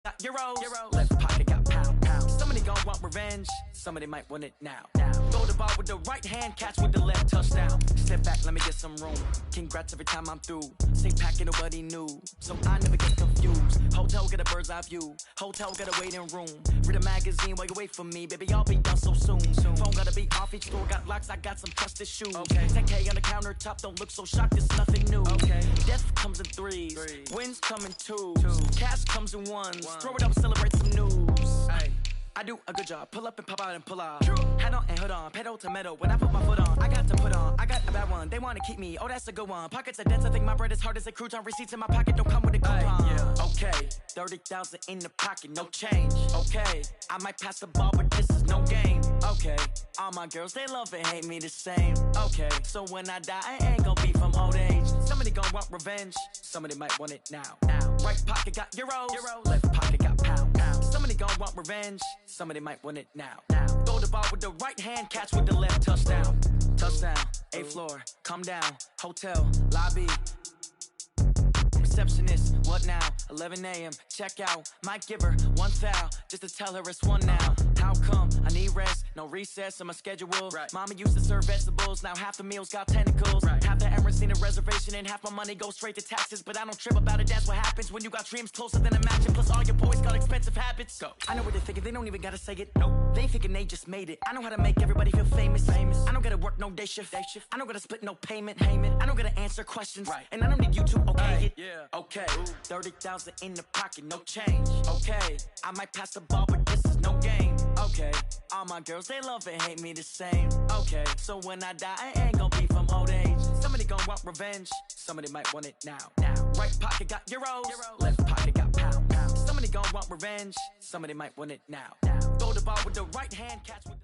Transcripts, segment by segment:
Got Euros. Left pocket got pound. Somebody gon' want revenge. Somebody might want it now. Throw the ball with the right hand, catch with the left, touchdown. Step back, let me get some room. Congrats every time I'm through. Same packet, nobody knew, so I never get confused. Hotel get a bird's eye view. Hotel get a waiting room. Read a magazine while you wait for me, baby. I'll be done so soon. Phone gotta be off, each store got locks. I got some trusted shoes. 10K on the countertop, don't look so shocked. It's nothing new. Death comes in threes. Wins come in twos. Cash comes in ones. Throw it up, celebrate some news. I do a good job. Pull up and pop out and pull out. Hat on and hood on. Pedal to metal. When I put my foot on, I got to put on. I got a bad one. They want to keep me. Oh, that's a good one. Pockets are dense. I think my bread is hard as a crouton. Receipts in my pocket don't come with a coupon. Okay, 30,000 in the pocket, no change. Okay, I might pass the ball, but this is no game. Okay, all my girls, they love and hate me the same. Okay, so when I die, I ain't gonna be from old age. Somebody gon' want revenge. Somebody might want it now. Right pocket got Euros. Left pocket got pound. Somebody gon' want revenge. Somebody might want it now. Throw the ball with the right hand, catch with the left, touchdown. Touchdown, 8th floor, come down, hotel, lobby. Receptionist, what now? 11 a.m., check out. Might give her one foul, just to tell her it's one now. How come? I need rest, no recess in my schedule. Mama used to serve vegetables, now half the meals got tentacles. Half the Emirates need a reservation and half my money goes straight to taxes. But I don't trip about it, that's what happens when you got dreams closer than a match. Plus all your boys got expensive habits. Go. I know what they're thinking, they don't even gotta say it. Nope. They thinking they just made it. I know how to make everybody feel famous. I don't gotta work no day shift. I don't gotta split no payment. I don't gotta answer questions. And I don't need you to okay it. Okay, 30,000 in the pocket, no change. Okay, I might pass the ball, but this is no game. Okay, all my girls, they love and hate me the same. Okay, so when I die, I ain't gonna be from old age. Somebody gon' want revenge. Somebody might want it now. Right pocket got Euros. Left pocket got pound. Somebody gon' want revenge. Somebody might want it now. Throw the ball with the right hand, catch with the...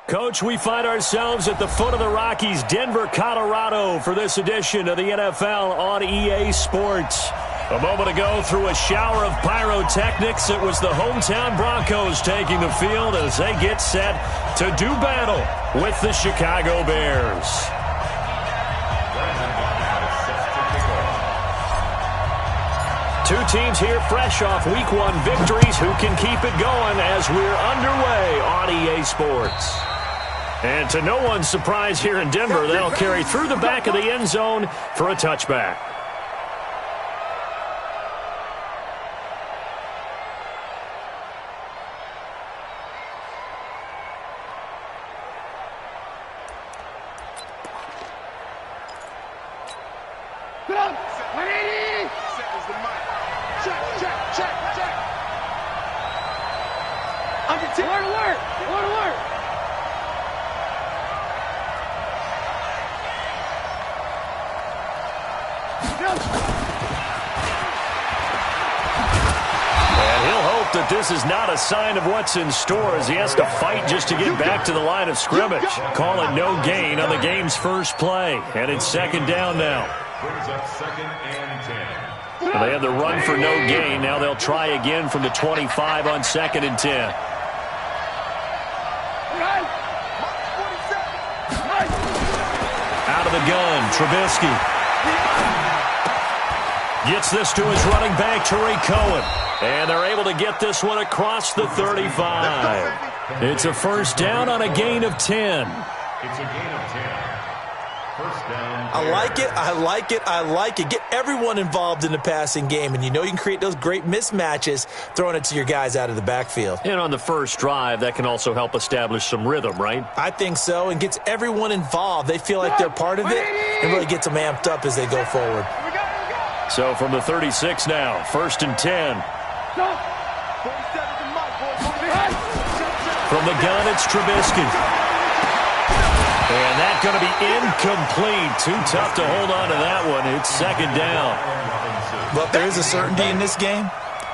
Coach, we find ourselves at the foot of the Rockies, Denver, Colorado, for this edition of the NFL on EA Sports. A moment ago, through a shower of pyrotechnics, it was the hometown Broncos taking the field as they get set to do battle with the Chicago Bears. Two teams here fresh off Week 1 victories who can keep it going as we're underway on EA Sports. And to no one's surprise here in Denver, they'll carry through the back of the end zone for a touchback. This is not a sign of what's in store as he has to fight just to get back to the line of scrimmage. Call it no gain on the game's first play. And it's second down now. Well, they had the run for no gain. Now they'll try again from the 25 on 2nd and 10. Out of the gun, Trubisky. Gets this to his running back, Tariq Cohen. And they're able to get this one across the 35. It's a first down on a gain of 10. It's a gain of 10. First down. I like it. I like it. I like it. Get everyone involved in the passing game, and you know you can create those great mismatches throwing it to your guys out of the backfield. And on the first drive, that can also help establish some rhythm, right? I think so, and gets everyone involved. They feel like they're part of it and really gets them amped up as they go forward. So from the 36 now, 1st and 10. From the gun, it's Trubisky. And that's going to be incomplete. Too tough to hold on to that one. It's second down. But there is a certainty in this game.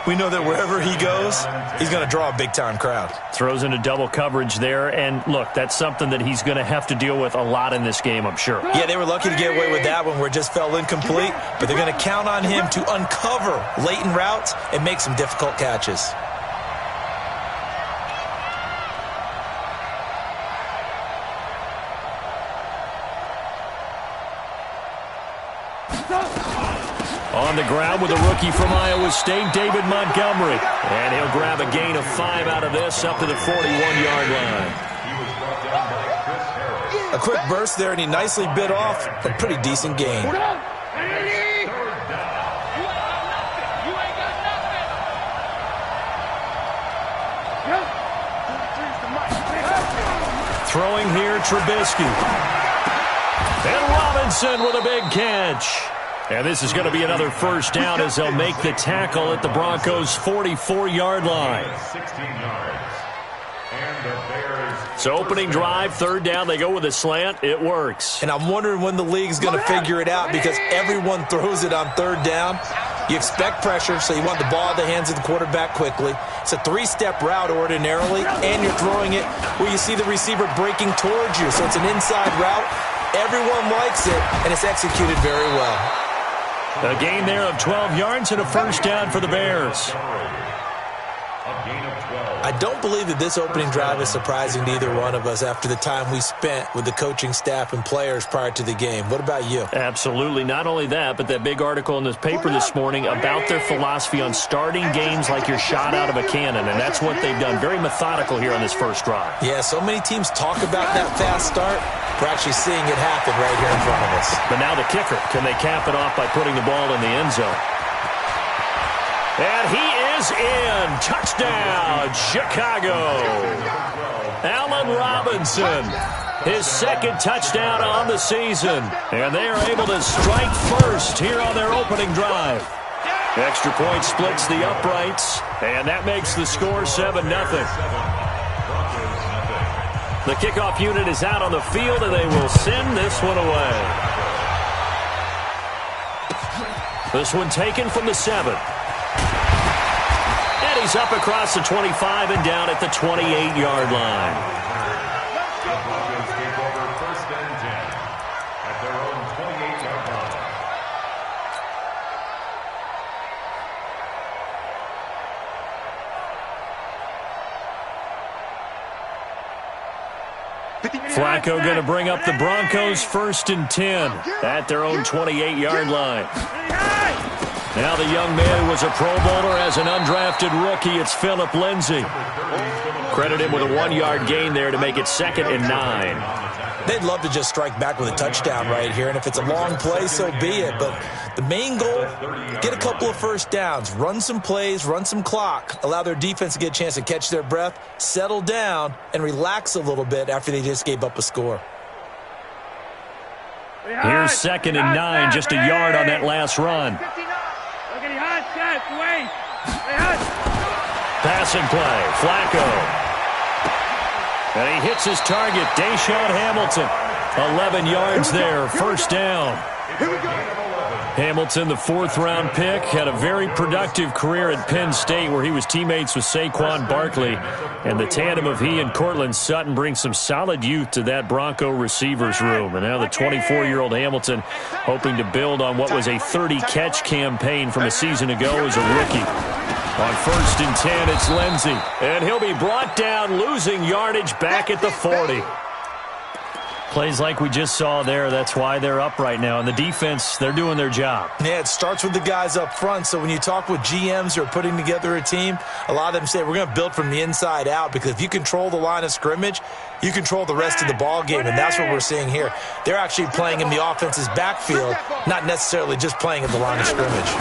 We know that wherever he goes, he's going to draw a big-time crowd. Throws into double coverage there. And, look, that's something that he's going to have to deal with a lot in this game, I'm sure. Yeah, they were lucky to get away with that one where it just fell incomplete. But they're going to count on him to uncover latent routes and make some difficult catches. On on the ground with a rookie from Iowa State, David Montgomery. And he'll grab a gain of 5 out of this up to the 41-yard line. A quick burst there, and he nicely bit off a pretty decent gain. Throwing here, Trubisky. And Robinson with a big catch. And this is going to be another first down as they'll make the tackle at the Broncos' 44-yard line. 16 yards. And the Bears. So opening drive, third down, they go with a slant. It works. And I'm wondering when the league's going to figure it out because everyone throws it on third down. You expect pressure, so you want the ball in the hands of the quarterback quickly. It's a 3-step route ordinarily, and you're throwing it where you see the receiver breaking towards you. So it's an inside route. Everyone likes it, and it's executed very well. A gain there of 12 yards and a first down for the Bears. I don't believe that this opening drive is surprising to either one of us after the time we spent with the coaching staff and players prior to the game. What about you? Absolutely. Not only that, but that big article in this paper this morning about their philosophy on starting games like you're shot out of a cannon, and that's what they've done. Very methodical here on this first drive. Yeah, so many teams talk about that fast start. We're actually seeing it happen right here in front of us. But now the kicker. Can they cap it off by putting the ball in the end zone? And he is in. Touchdown, Chicago. Allen Robinson, his second touchdown on the season. And they are able to strike first here on their opening drive. Extra point splits the uprights, and that makes the score 7-0. The kickoff unit is out on the field, and they will send this one away. This one taken from the 7. And he's up across the 25 and down at the 28-yard line. The Broncos take over first and 10 at their own 28-yard line. Flacco going to bring up the Broncos first and 10 at their own 28-yard line. Now the young man who was a Pro Bowler as an undrafted rookie, it's Phillip Lindsay. Credit him with a 1-yard gain there to make it 2nd and 9. They'd love to just strike back with a touchdown right here, and if it's a long play, so be it. But the main goal, get a couple of first downs, run some plays, run some clock, allow their defense to get a chance to catch their breath, settle down, and relax a little bit after they just gave up a score. Here's 2nd and 9, just a yard on that last run. Passing play, Flacco. And he hits his target, Deshaun Hamilton. 11 yards there, first down. Hamilton, the 4th-round pick, had a very productive career at Penn State where he was teammates with Saquon Barkley. And the tandem of he and Cortland Sutton brings some solid youth to that Bronco receivers room. And now the 24-year-old Hamilton hoping to build on what was a 30-catch campaign from a season ago as a rookie. On 1st and 10, it's Lindsay. And he'll be brought down, losing yardage back at the 40. Plays like we just saw there, that's why they're up right now. And the defense, they're doing their job. Yeah, it starts with the guys up front. So when you talk with GMs who are putting together a team, a lot of them say we're going to build from the inside out because if you control the line of scrimmage, you control the rest of the ball game, and that's what we're seeing here. They're actually playing in the offense's backfield, not necessarily just playing at the line of scrimmage.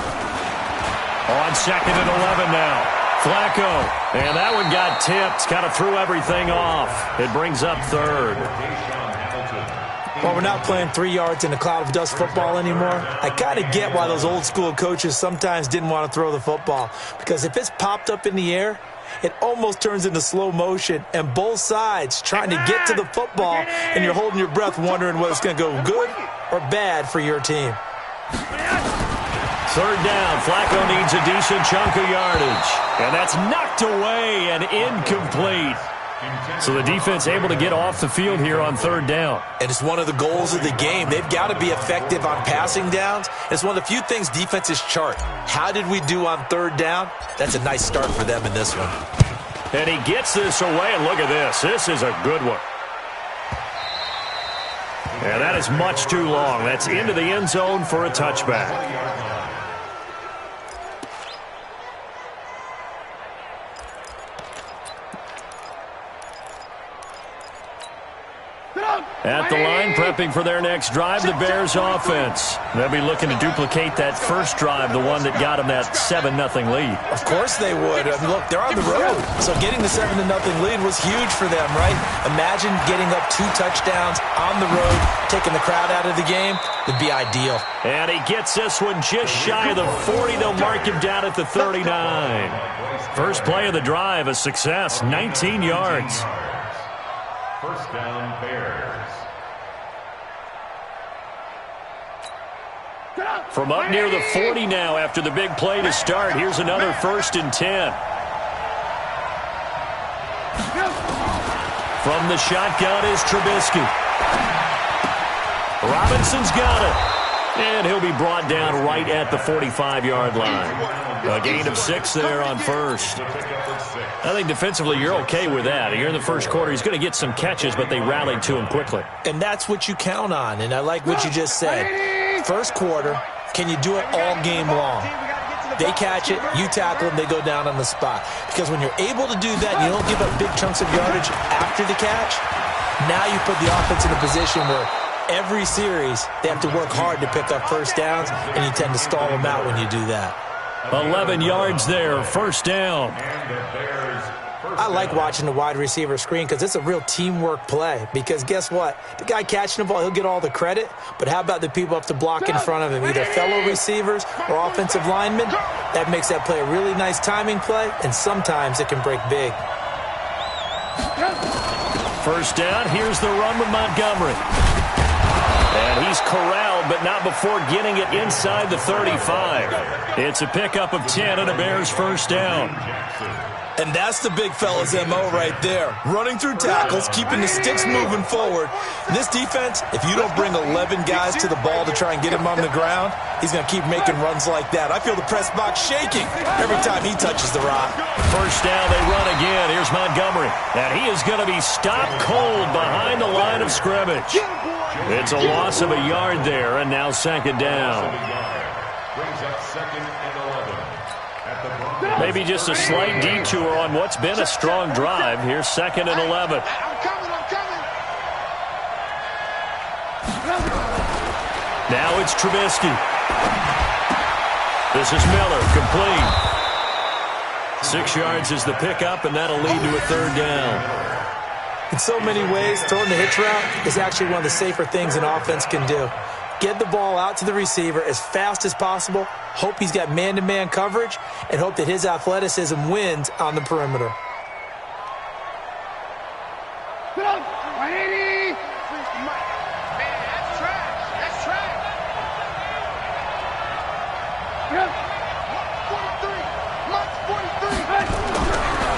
On 2nd and 11 now. Flacco. And that one got tipped. Kind of threw everything off. It brings up 3rd. Well, we're not playing 3 yards in a cloud of dust football anymore. I kind of get why those old school coaches sometimes didn't want to throw the football. Because if it's popped up in the air, it almost turns into slow motion. And both sides trying to get to the football, and you're holding your breath wondering whether it's going to go good or bad for your team. 3rd down. Flacco needs a decent chunk of yardage. And that's knocked away and incomplete. So the defense able to get off the field here on 3rd down. And it's one of the goals of the game. They've got to be effective on passing downs. It's one of the few things defenses chart. How did we do on 3rd down? That's a nice start for them in this one. And he gets this away, and look at this. This is a good one. And that is much too long. That's into the end zone for a touchback. At the line, prepping for their next drive, the Bears offense. They'll be looking to duplicate that first drive, the one that got them that 7-0 lead. Of course they would. I mean, look, they're on the road, so getting the 7-0 lead was huge for them, right? Imagine getting up 2 touchdowns on the road, taking the crowd out of the game. Would be ideal. And he gets this one just shy of the 40. They'll mark him down at the 39. First play of the drive, a success, 19 yards. First down, Bears. From up near the 40 now after the big play to start. Here's another 1st and 10. From the shotgun is Trubisky. Robinson's got it. And he'll be brought down right at the 45-yard line. A gain of 6 there on first. I think defensively you're okay with that. Here in the first quarter, he's going to get some catches, but they rallied to him quickly. And that's what you count on, and I like what you just said. First quarter, can you do it all game long? They catch it, you tackle them, they go down on the spot. Because when you're able to do that, and you don't give up big chunks of yardage after the catch, now you put the offense in a position where every series they have to work hard to pick up first downs, and you tend to stall them out when you do that. 11 yards there, first down. I like watching the wide receiver screen because it's a real teamwork play. Because guess what? The guy catching the ball, he'll get all the credit. But how about the people up to block in front of him, either fellow receivers or offensive linemen? That makes that play a really nice timing play, and sometimes it can break big. First down, here's the run with Montgomery. And he's corralled, but not before getting it inside the 35. It's a pickup of 10 and a Bears first down. And that's the big fella's MO right there. Running through tackles, keeping the sticks moving forward. In this defense, if you don't bring 11 guys to the ball to try and get him on the ground, he's going to keep making runs like that. I feel the press box shaking every time he touches the rock. First down, they run again. Here's Montgomery. And he is going to be stopped cold behind the line of scrimmage. It's a loss of a yard there, and now second down. Brings up 2nd and 11. Maybe just a slight detour on what's been a strong drive. Here's 2nd and 11. Now it's Trubisky. This is Miller, complete. 6 yards is the pickup, and that'll lead to a third down. In so many ways, throwing the hitch route is actually one of the safer things an offense can do. Get the ball out to the receiver as fast as possible, hope he's got man-to-man coverage, and hope that his athleticism wins on the perimeter.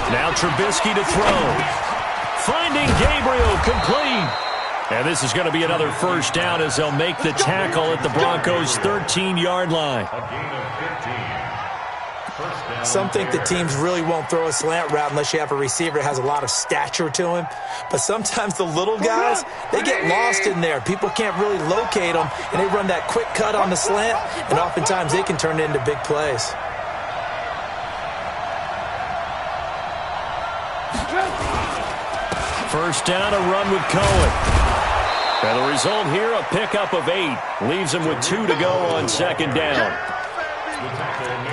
Now Trubisky to throw. Finding Gabriel, complete. And this is going to be another first down as they'll make the tackle at the Broncos' 13-yard line. Some think the teams really won't throw a slant route unless you have a receiver that has a lot of stature to him. But sometimes the little guys, they get lost in there. People can't really locate them, and they run that quick cut on the slant, and oftentimes they can turn it into big plays. First down, a run with Cohen. And the result here, a pickup of 8. Leaves him with 2 to go on second down.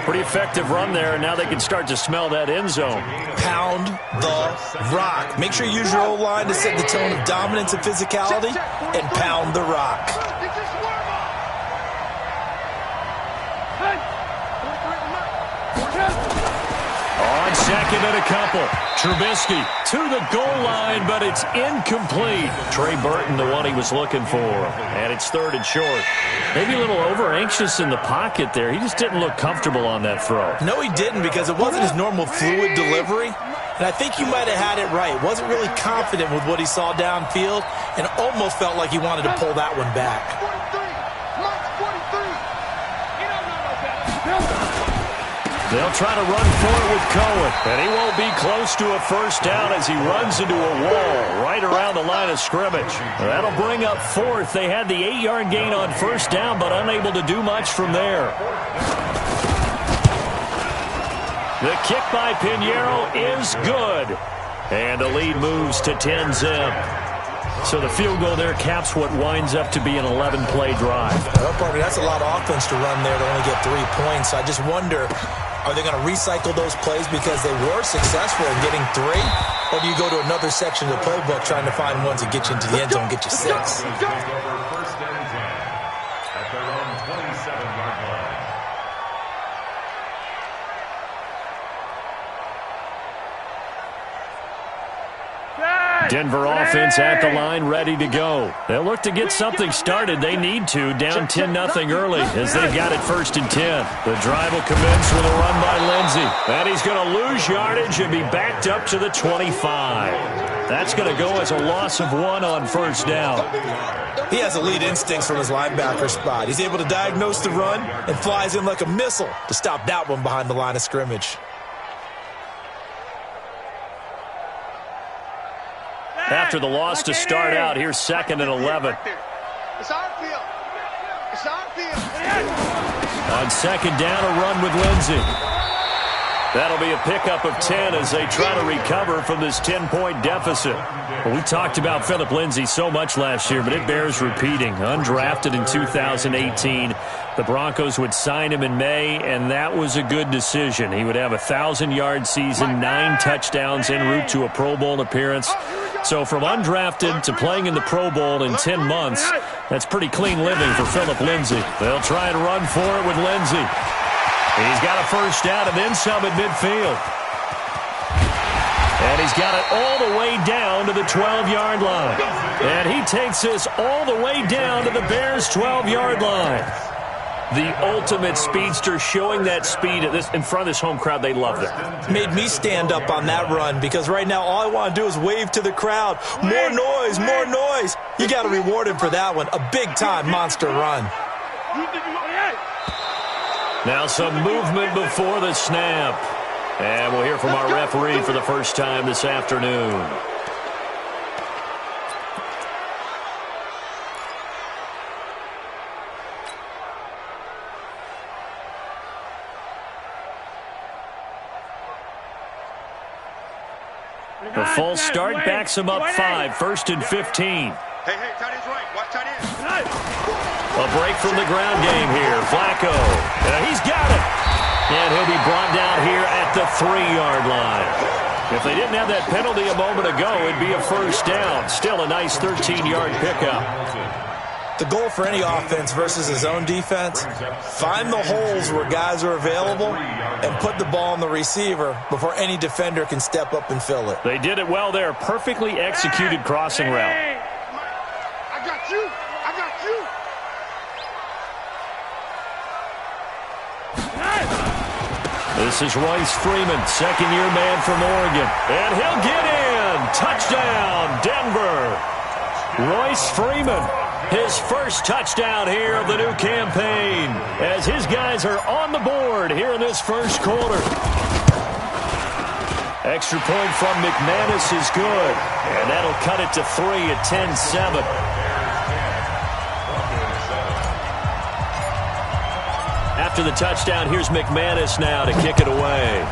Pretty effective run there, and now they can start to smell that end zone. Pound the rock. Make sure you use your O-line to set the tone of dominance and physicality, and pound the rock. On second and a couple. Trubisky to the goal line, but it's incomplete. Trey Burton, the one he was looking for. And it's 3rd and short. Maybe a little over-anxious in the pocket there. He just didn't look comfortable on that throw. No, he didn't, because it wasn't his normal fluid delivery. And I think you might have had it right. Wasn't really confident with what he saw downfield, and almost felt like he wanted to pull that one back. They'll try to run for it with Cohen, and he won't be close to a first down as he runs into a wall right around the line of scrimmage. That'll bring up 4th. They had the 8-yard gain on first down, but unable to do much from there. The kick by Pinheiro is good, and the lead moves to 10-zip. So the field goal there caps what winds up to be an 11-play drive. Well, partner, that's a lot of offense to run there to only get 3 points. So I just wonder, are they going to recycle those plays because they were successful in getting 3? Or do you go to another section of the playbook trying to find ones that get you into the end zone and get you 6? First and 10 at their own 27-yard line. Denver offense at the line, ready to go. They'll look to get something started. They need to, down 10-0 early as they've got it 1st and 10. The drive will commence with a run by Lindsey. And he's going to lose yardage and be backed up to the 25. That's going to go as a loss of 1 on 1st down. He has elite instincts from his linebacker spot. He's able to diagnose the run and flies in like a missile to stop that one behind the line of scrimmage. After the loss to start out, here's 2nd and 11. It's our field. It's our field. On 2nd down, a run with Lindsey. That'll be a pickup of 10 as they try to recover from this 10-point deficit. Well, we talked about Philip Lindsey so much last year, but it bears repeating. Undrafted in 2018. The Broncos would sign him in May, and that was a good decision. He would have a 1,000-yard season, 9 touchdowns en route to a Pro Bowl appearance. So from undrafted to playing in the Pro Bowl in 10 months, that's pretty clean living for Philip Lindsey. They'll try and run for it with Lindsey. He's got a 1st down and then some at midfield. And he's got it all the way down to the 12-yard line. And he takes this all the way down to the Bears' 12-yard line. The ultimate speedster, showing that speed in front of this home crowd. They love that. Made me stand up on that run because right now all I want to do is wave to the crowd. More noise, more noise. You got to reward him for that one. A big-time monster run. Now some movement before the snap. And we'll hear from our referee for the first time this afternoon. The false start backs him up 5, 1st and 15. Hey, tight end's right. Watch tight end. A break from the ground game here. Flacco. He's got it. And he'll be brought down here at the 3-yard line. If they didn't have that penalty a moment ago, it'd be a 1st down. Still a nice 13-yard pickup. The goal for any offense versus his own defense, find the holes where guys are available and put the ball on the receiver before any defender can step up and fill it. They did it well there. Perfectly executed crossing route. I got you. I got you. This is Royce Freeman, 2nd-year man from Oregon. And he'll get in. Touchdown, Denver. Royce Freeman, his 1st touchdown here of the new campaign, as his guys are on the board here in this 1st quarter. Extra point from McManus is good, and that'll cut it to 3 at 10-7. After the touchdown, here's McManus now to kick it away.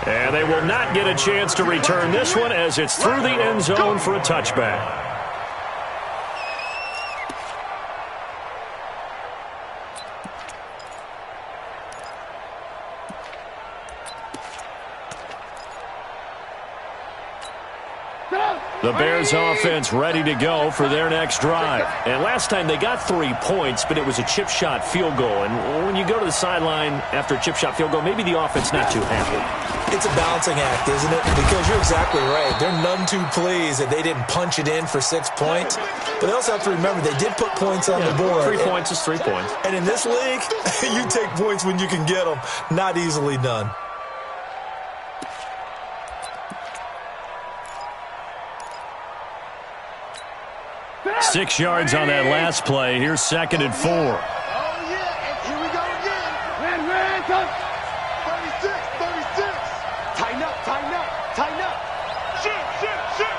And they will not get a chance to return this one as it's through the end zone for a touchback. The Bears offense ready to go for their next drive. And last time they got 3 points, but it was a chip shot field goal. And when you go to the sideline after a chip shot field goal, maybe the offense not too happy. It's a balancing act, isn't it? Because you're exactly right. They're none too pleased that they didn't punch it in for 6 points. But they also have to remember they did put points on the board. 3 points is 3 points. And in this league, you take points when you can get them. Not easily done. Six yards on that last play. Here's 2nd and 4. Oh, yeah. And here we go again. Red, 36, 36. Tighten up, tighten up, tighten up. Shoot, shoot, shoot.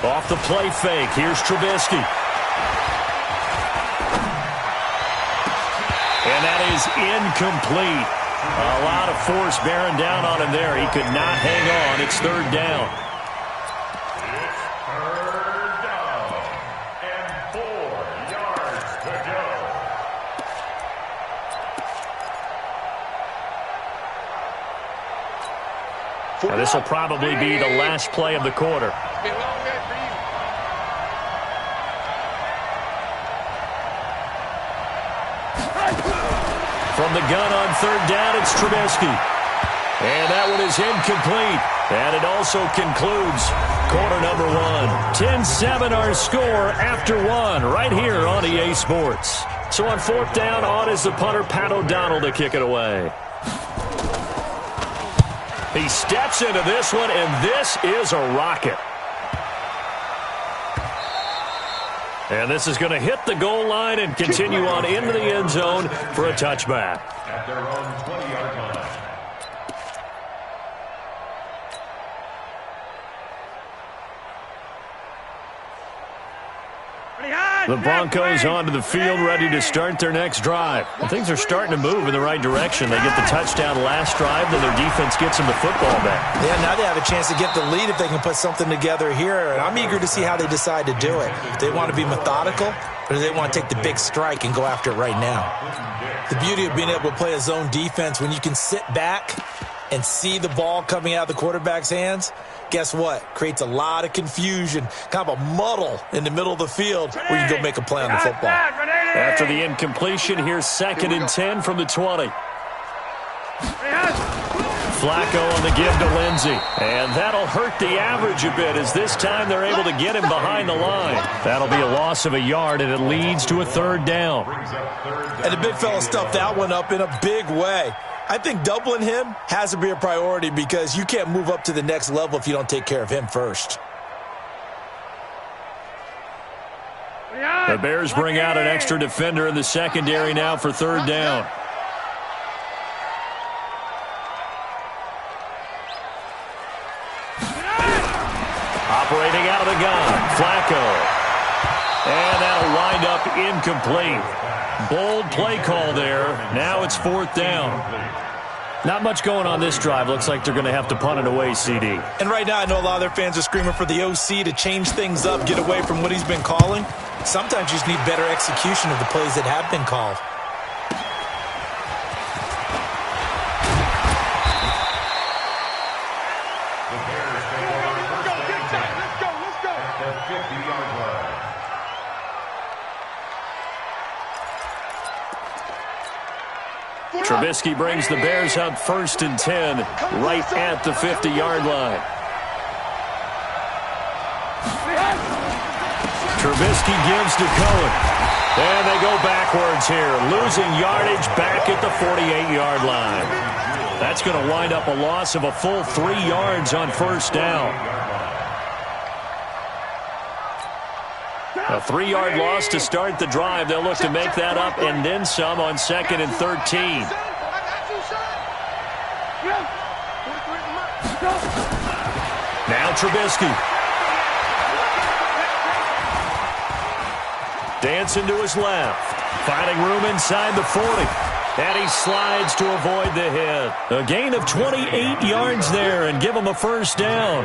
Off the play fake. Here's Trubisky. And that is incomplete. A lot of force bearing down on him there. He could not hang on. It's third down. It's third down and 4 yards to go. Now, this will probably be the last play of the quarter. From the gun on third down, it's Trubisky. And that one is incomplete. And it also concludes quarter number 1. 10-7 our score after 1 right here on EA Sports. So on fourth down, on is the punter, Pat O'Donnell, to kick it away. He steps into this one, and this is a rocket. And this is going to hit the goal line and continue on into the end zone for a touchback. At their own 20-yard line. The Broncos onto the field, ready to start their next drive. And things are starting to move in the right direction. They get the touchdown last drive, then their defense gets them the football back. Yeah, now they have a chance to get the lead if they can put something together here. And I'm eager to see how they decide to do it. Do they want to be methodical, or do they want to take the big strike and go after it right now? The beauty of being able to play a zone defense, when you can sit back and see the ball coming out of the quarterback's hands, guess what? Creates a lot of confusion, kind of a muddle in the middle of the field where you go make a play on the football. After the incompletion, here's 2nd and 10 from the 20. Flacco on the give to Lindsey. And that'll hurt the average a bit, as this time they're able to get him behind the line. That'll be a loss of a yard, and it leads to a third down. And the big fella stuffed that one up in a big way. I think doubling him has to be a priority, because you can't move up to the next level if you don't take care of him first. The Bears bring out an extra defender in the secondary now for third down. Operating out of the gun, Flacco. And that'll wind up incomplete. Bold play call there. Now it's fourth down. Not much going on this drive. Looks like they're going to have to punt it away, CD. And right now I know a lot of their fans are screaming for the OC to change things up, get away from what he's been calling. Sometimes you just need better execution of the plays that have been called. Trubisky brings the Bears up 1st and 10, right at the 50-yard line. Trubisky gives to Cohen. And they go backwards here, losing yardage back at the 48-yard line. That's going to wind up a loss of a full 3 yards on first down. A 3-yard loss to start the drive. They'll look to make that up and then some on 2nd and 13. Now Trubisky. Dancing to his left. Finding room inside the 40. And he slides to avoid the hit. A gain of 28 yards there and give him a first down.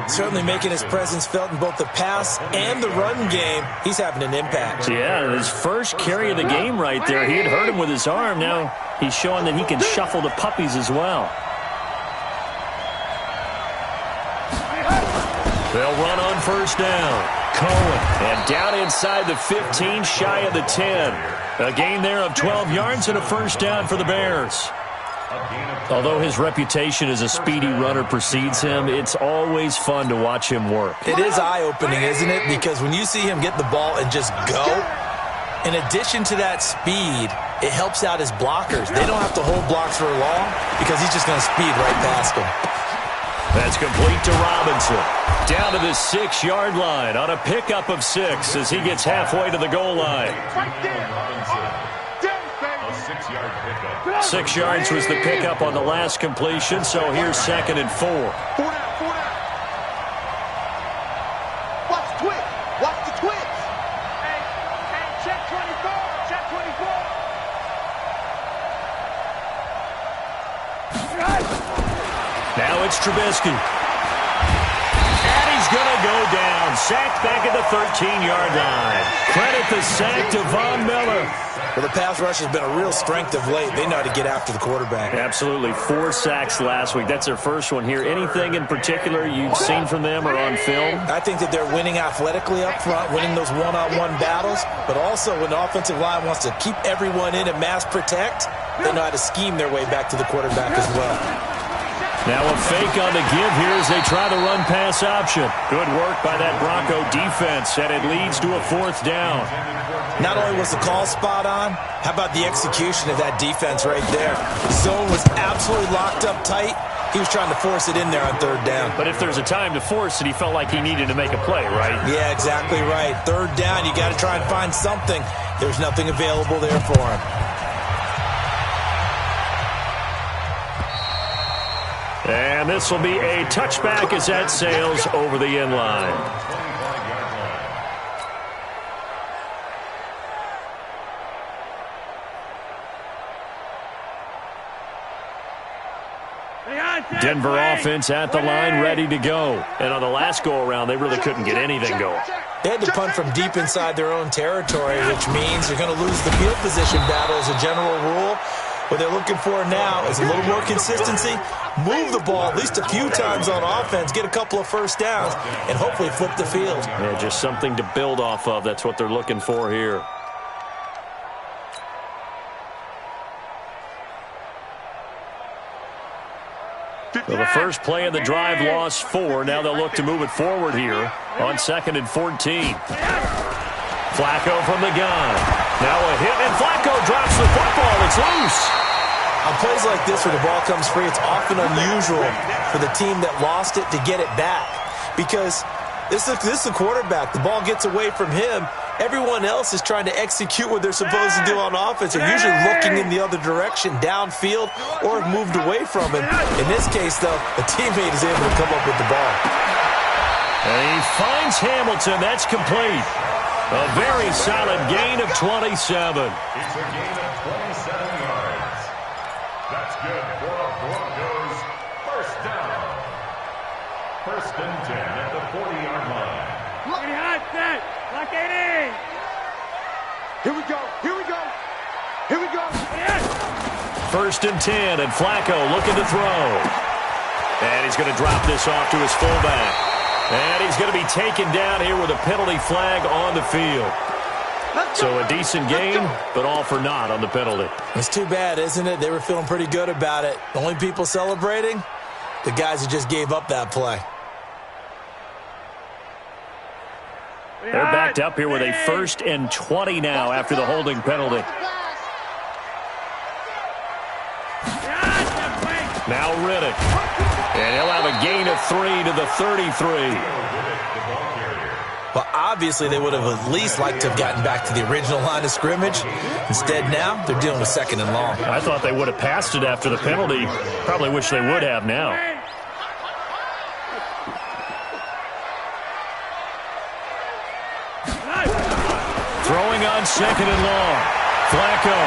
Certainly making his presence felt in both the pass and the run game. He's having an impact. Yeah, his first carry of the game right there. He had hurt him with his arm. Now he's showing that he can shuffle the puppies as well. They'll run on first down. Cohen, and down inside the 15, shy of the 10. A gain there of 12 yards and a first down for the Bears. Although his reputation as a speedy runner precedes him, it's always fun to watch him work. It is eye-opening, isn't it? Because when you see him get the ball and just go, in addition to that speed, it helps out his blockers. They don't have to hold blocks for long because he's just going to speed right past them. That's complete to Robinson. Down to the 6-yard line on a pickup of 6 as he gets halfway to the goal line. 6 yards was the pickup on the last completion, so here's 2nd and 4. Watch the twitch. Watch the twitch. Hey, check 24. Check 24. Trubisky. And he's going to go down. Sacked back at the 13-yard line. Credit the sack to Von Miller. Well, the pass rush has been a real strength of late. They know how to get after the quarterback. Absolutely. 4 sacks last week. That's their first one here. Anything in particular you've seen from them or on film? I think that they're winning athletically up front, winning those one-on-one battles, but also when the offensive line wants to keep everyone in and mass protect, they know how to scheme their way back to the quarterback as well. Now a fake on the give here as they try the run-pass option. Good work by that Bronco defense, and it leads to a 4th down. Not only was the call spot on, how about the execution of that defense right there? Zone was absolutely locked up tight. He was trying to force it in there on 3rd down. But if there's a time to force it, he felt like he needed to make a play, right? Yeah, exactly right. 3rd down, you got to try and find something. There's nothing available there for him. And this will be a touchback as that sails over the end line. Denver offense at the line, ready to go. And on the last go-around, they really couldn't get anything going. They had to punt from deep inside their own territory, which means they're going to lose the field position battle as a general rule. What they're looking for now is a little more consistency, move the ball at least a few times on offense, get a couple of first downs, and hopefully flip the field. Yeah, just something to build off of. That's what they're looking for here. Well, the first play of the drive lost 4. Now they'll look to move it forward here on 2nd and 14. Flacco from the gun. Now a hit, and Flacco drops the football. It's loose. On plays like this where the ball comes free, it's often unusual for the team that lost it to get it back. Because this is the quarterback. The ball gets away from him. Everyone else is trying to execute what they're supposed to do on offense. They're usually looking in the other direction, downfield, or have moved away from him. In this case, though, a teammate is able to come up with the ball. And he finds Hamilton. That's complete. A very solid gain of 27. It's a gain of 27 yards. That's good for a Broncos first down. 1st and 10 at the 40-yard line. Lock it in. Here we go. Here we go. Here we go. 1st and 10, and Flacco looking to throw. And he's going to drop this off to his fullback. And he's going to be taken down here with a penalty flag on the field. So a decent gain, but all for naught on the penalty. It's too bad, isn't it? They were feeling pretty good about it. The only people celebrating, the guys who just gave up that play. They're backed up here with a 1st and 20 now after the holding penalty. Now Riddick. And he'll have a gain of 3 to the 33. Well, obviously they would have at least liked to have gotten back to the original line of scrimmage. Instead now, they're dealing with 2nd and long. I thought they would have passed it after the penalty. Probably wish they would have now. Throwing on 2nd and long. Flacco,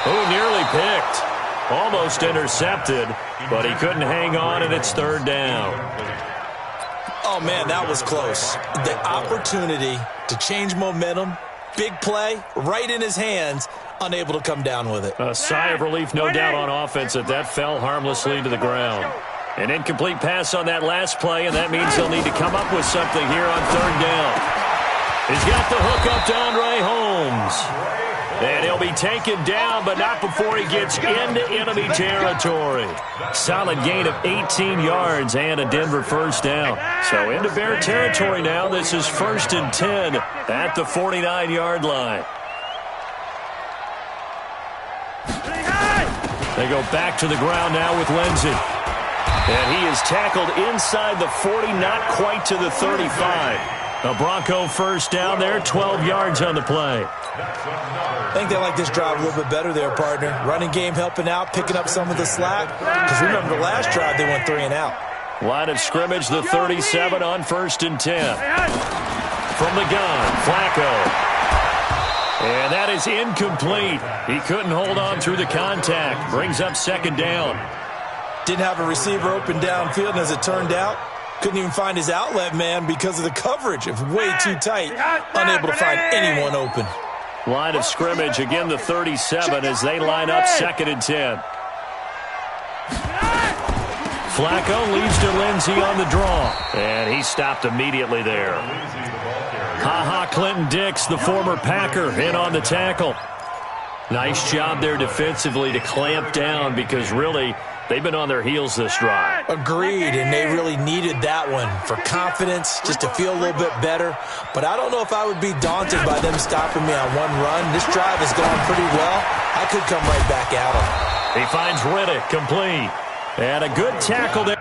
who nearly picked. Almost intercepted, but he couldn't hang on, and it's 3rd down. Oh, man, that was close. The opportunity to change momentum, big play, right in his hands, unable to come down with it. A sigh of relief, no doubt, on offense that fell harmlessly to the ground. An incomplete pass on that last play, and that means he'll need to come up with something here on 3rd down. He's got the hook up to Andre Holmes. And he'll be taken down, but not before he gets into enemy territory. Solid gain of 18 yards and a Denver first down. So into Bear territory now. This is 1st and 10 at the 49-yard line. They go back to the ground now with Lindsey. And he is tackled inside the 40, not quite to the 35. A Bronco first down there, 12 yards on the play. I think they like this drive a little bit better there, partner. Running game helping out, picking up some of the slack. Because remember, the last drive they went 3 and out. Line of scrimmage, the 37 on 1st and 10. From the gun, Flacco. And that is incomplete. He couldn't hold on through the contact. Brings up 2nd down. Didn't have a receiver open downfield, and as it turned out, couldn't even find his outlet man because of the coverage. It was way too tight, unable to find anyone open. Line of scrimmage, again the 37 as they line up 2nd and 10. Flacco leads to Lindsey on the draw, and he stopped immediately there. Clinton Dix, the former Packer, in on the tackle. Nice job there defensively to clamp down because really they've been on their heels this drive. Agreed, and they really needed that one for confidence, just to feel a little bit better. But I don't know if I would be daunted by them stopping me on one run. This drive has gone pretty well. I could come right back at them. He finds Riddick complete. And a good tackle there.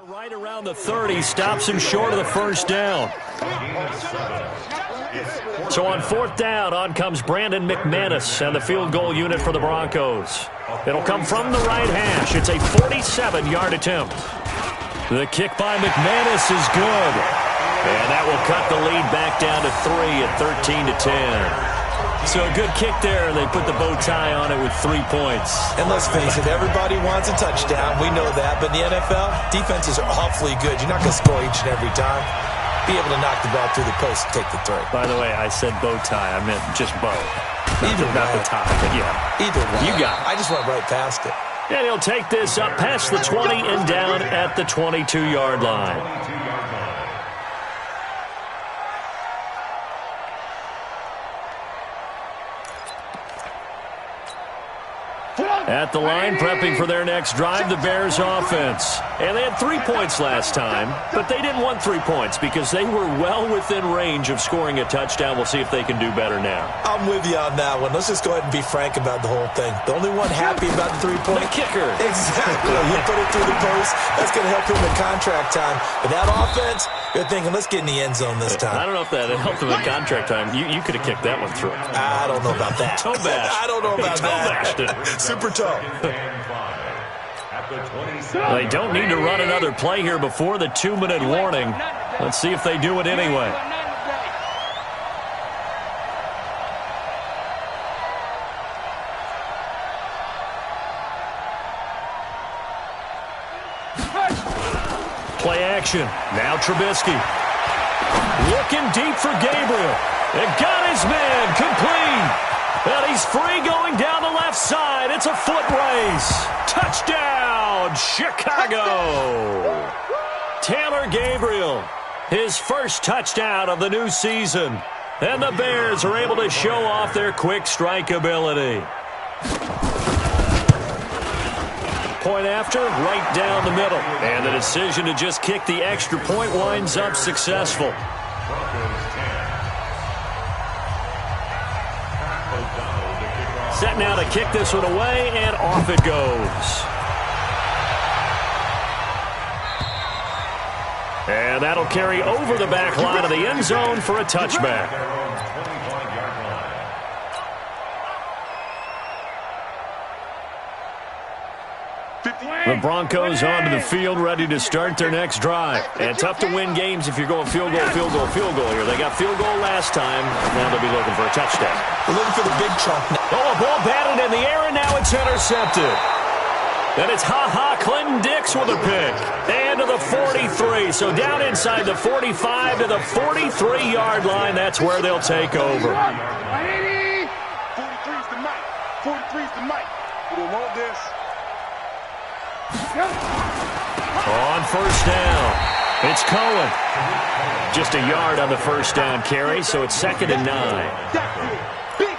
Right around the 30, stops him short of the first down. So on 4th down, on comes Brandon McManus and the field goal unit for the Broncos. It'll come from the right hash. It's a 47-yard attempt. The kick by McManus is good. And that will cut the lead back down to 3 at 13-10. So a good kick there, and they put the bow tie on it with 3 points. And let's face it, everybody wants a touchdown. We know that. But in the NFL, defenses are awfully good. You're not going to score each and every time. Be able to knock the ball through the post and take the 3. By the way, I said bow tie. I meant just bow. Not the tie, but yeah. Either way. You got it. I just went right past it. And he'll take this up past the 20 and down at the 22-yard line. At the line, prepping for their next drive, the Bears offense. And they had 3 points last time, but they didn't want 3 points because they were well within range of scoring a touchdown. We'll see if they can do better now. I'm with you on that one. Let's just go ahead and be frank about the whole thing. The only one happy about the 3-point. The kicker. Exactly. You put it through the post. That's going to help him in contract time. But that offense, you're thinking, let's get in the end zone this time. I don't know if that helped him in contract time. You could have kicked that one through. I don't know about that. Toe bash. I don't know about that. Toe bashed it. Super toe. They don't need to run another play here before the 2-minute warning. Let's see if they do it anyway. Play action. Now Trubisky. Looking deep for Gabriel. And got his man complete. And he's free going down the left side. It's a foot race. Touchdown, Chicago. Taylor Gabriel, his first touchdown of the new season. And the Bears are able to show off their quick strike ability. Point after, right down the middle. And the decision to just kick the extra point winds up successful. Set now to kick this one away, and off it goes. And that'll carry over the back line of the end zone for a touchback. The Broncos onto the field, ready to start their next drive. And tough to win games if you're going field goal, field goal, field goal here. They got field goal last time. Now they'll be looking for a touchdown. We're looking for the big chunk. Oh, a ball batted in the air, and now it's intercepted. And it's Clinton Dix with a pick. And to the 43. So down inside the 45 to the 43-yard line. That's where they'll take over. 43's the mic. 43's the mic. We don't want this. On first down, it's Cohen. Just a yard on the first down carry, so it's 2nd and 9.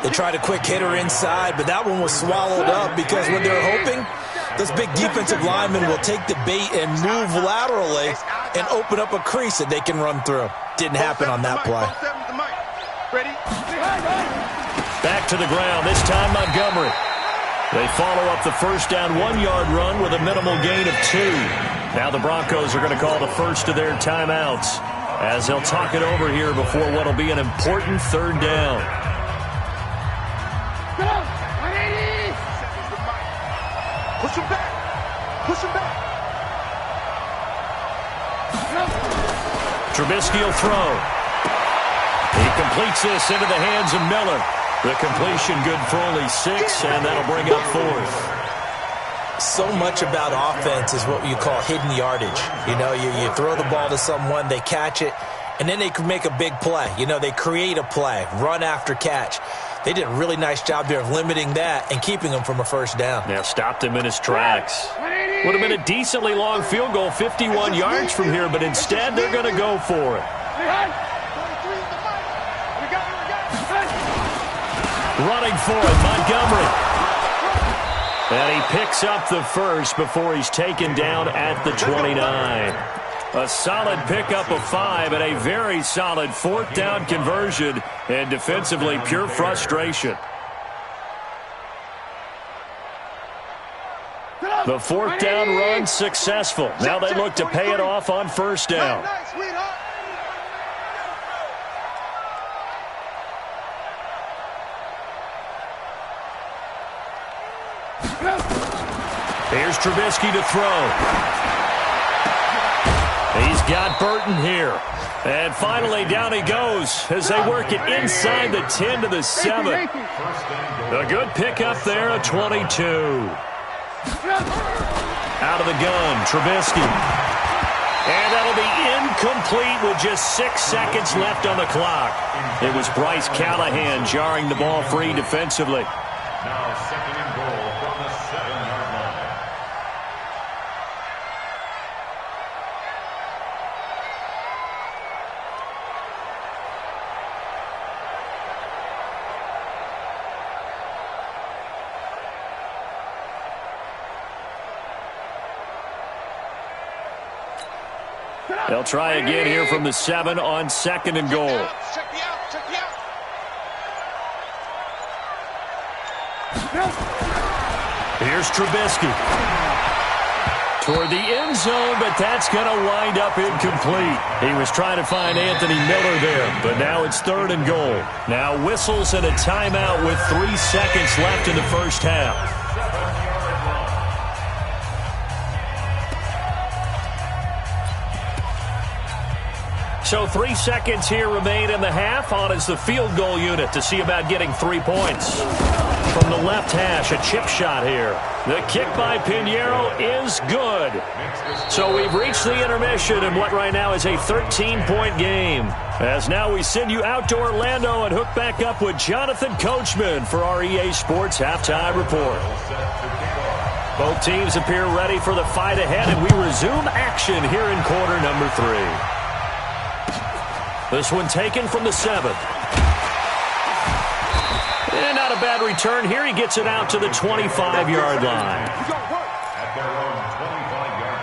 They tried a quick hitter inside, but that one was swallowed up because what they're hoping, those big defensive linemen will take the bait and move laterally and open up a crease that they can run through. Didn't happen on that play. Back to the ground, this time Montgomery. They follow up the first down 1-yard run with a minimal gain of 2. Now the Broncos are going to call the first of their timeouts as they'll talk it over here before what will be an important 3rd down. Push him back. Push him back. Trubisky will throw. He completes this into the hands of Miller. The completion good for only 6, and that'll bring up 4th. So much about offense is what you call hidden yardage. You know, you throw the ball to someone, they catch it, and then they can make a big play. You know, they create a play, run after catch. They did a really nice job there of limiting that and keeping him from a first down. Now stopped him in his tracks. Would have been a decently long field goal, 51 yards from here, but instead they're going to go for it. Running for it, Montgomery. And he picks up the first before he's taken down at the 29. A solid pickup of 5 and a very solid 4th down conversion, and defensively pure frustration. The fourth down run successful. Now they look to pay it off on first down. Here's Trubisky to throw. He's got Burton here. And finally, down he goes as they work it inside the 10 to the 7. A good pickup there, a 22. Out of the gun, Trubisky. And that'll be incomplete with just 6 seconds left on the clock. It was Bryce Callahan jarring the ball free defensively. Now second and goal from the 7-yard line. They'll try again here from the 7 on second and goal. Here's Trubisky. Toward the end zone, but that's going to wind up incomplete. He was trying to find Anthony Miller there, but now it's third and goal. Now whistles and a timeout with 3 seconds left in the first half. So 3 seconds here remain in the half. On is the field goal unit to see about getting 3 points. From the left hash, a chip shot here. The kick by Pinheiro is good. So we've reached the intermission in what right now is a 13-point game. As now we send you out to Orlando and hook back up with Jonathan Coachman for our EA Sports Halftime Report. Both teams appear ready for the fight ahead, and we resume action here in quarter number 3. This one taken from the 7. And not a bad return here. He gets it out to the 25-yard line. At their own 25-yard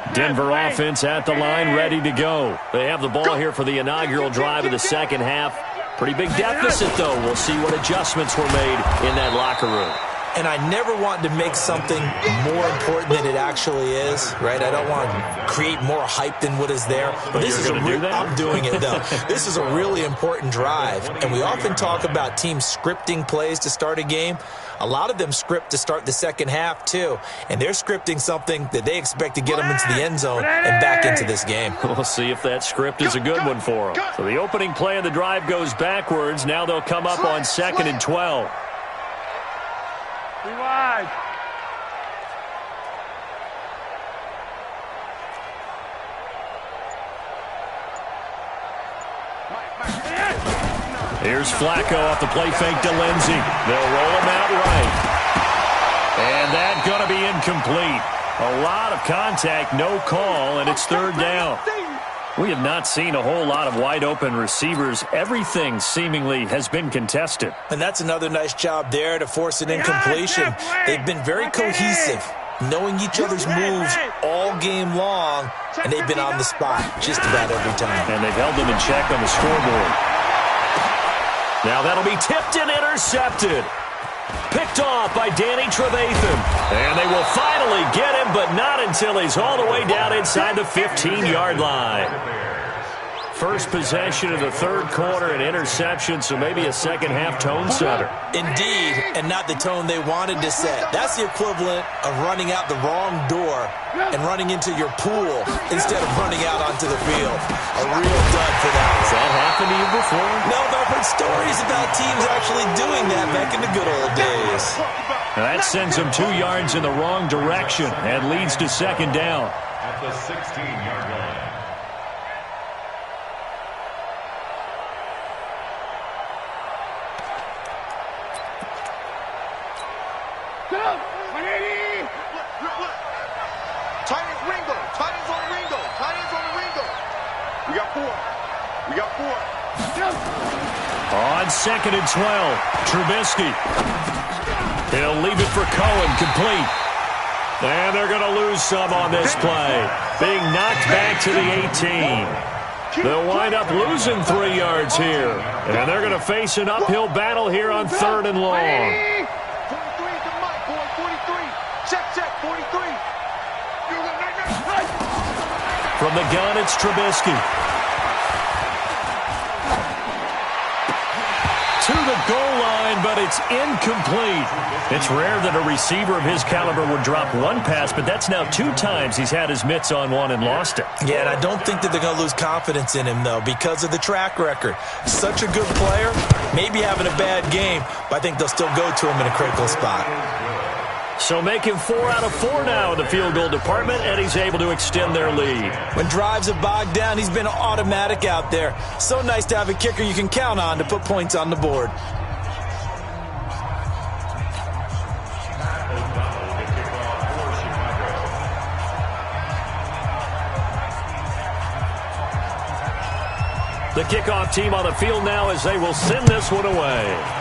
line. Denver offense at the line, ready to go. They have the ball here for the inaugural drive of the second half. Pretty big deficit, though. We'll see what adjustments were made in that locker room. And I never want to make something more important than it actually is, right? I don't want to create more hype than what is there. But this is I'm doing it, though. This is a really important drive. And we often talk about teams scripting plays to start a game. A lot of them script to start the second half, too. And they're scripting something that they expect to get them into the end zone and back into this game. We'll see if that script is a good one for them. So the opening play of the drive goes backwards. Now they'll come up on 2nd and 12. Wide. Here's Flacco off the play fake to Lindsey. They'll roll him out right. And that's going to be incomplete. A lot of contact, no call, and it's third down. We have not seen a whole lot of wide-open receivers. Everything seemingly has been contested. And that's another nice job there to force an incompletion. They've been very cohesive, knowing each other's moves all game long, and they've been on the spot just about every time. And they've held them in check on the scoreboard. Now that'll be tipped and intercepted. Picked off by Danny Trevathan. And they will finally get him, but not until he's all the way down inside the 15-yard line. First possession of the third quarter, an interception, so maybe a second-half tone setter. Indeed, and not the tone they wanted to set. That's the equivalent of running out the wrong door and running into your pool instead of running out onto the field. A real dud for that. Has that happened to you before? No, but I've heard stories about teams actually doing that back in the good old days. Now that sends them 2 yards in the wrong direction and leads to second down. At the 16-yard line. On 2nd and 12, Trubisky. He'll leave it for Cohen, complete. And they're going to lose some on this play. Being knocked back to the 18. They'll wind up losing 3 yards here. And they're going to face an uphill battle here on 3rd and long. 43 is the mic, boy. 43. Check, 43. From the gun, it's Trubisky. To the goal line, but it's incomplete. It's rare that a receiver of his caliber would drop one pass, but that's now 2 times he's had his mitts on one and lost it. Yeah, and I don't think that they're going to lose confidence in him, though, because of the track record. Such a good player, maybe having a bad game, but I think they'll still go to him in a critical spot. So make him 4 out of 4 now in the field goal department, and he's able to extend their lead. When drives have bogged down, he's been automatic out there. So nice to have a kicker you can count on to put points on the board. The kickoff team on the field now as they will send this one away.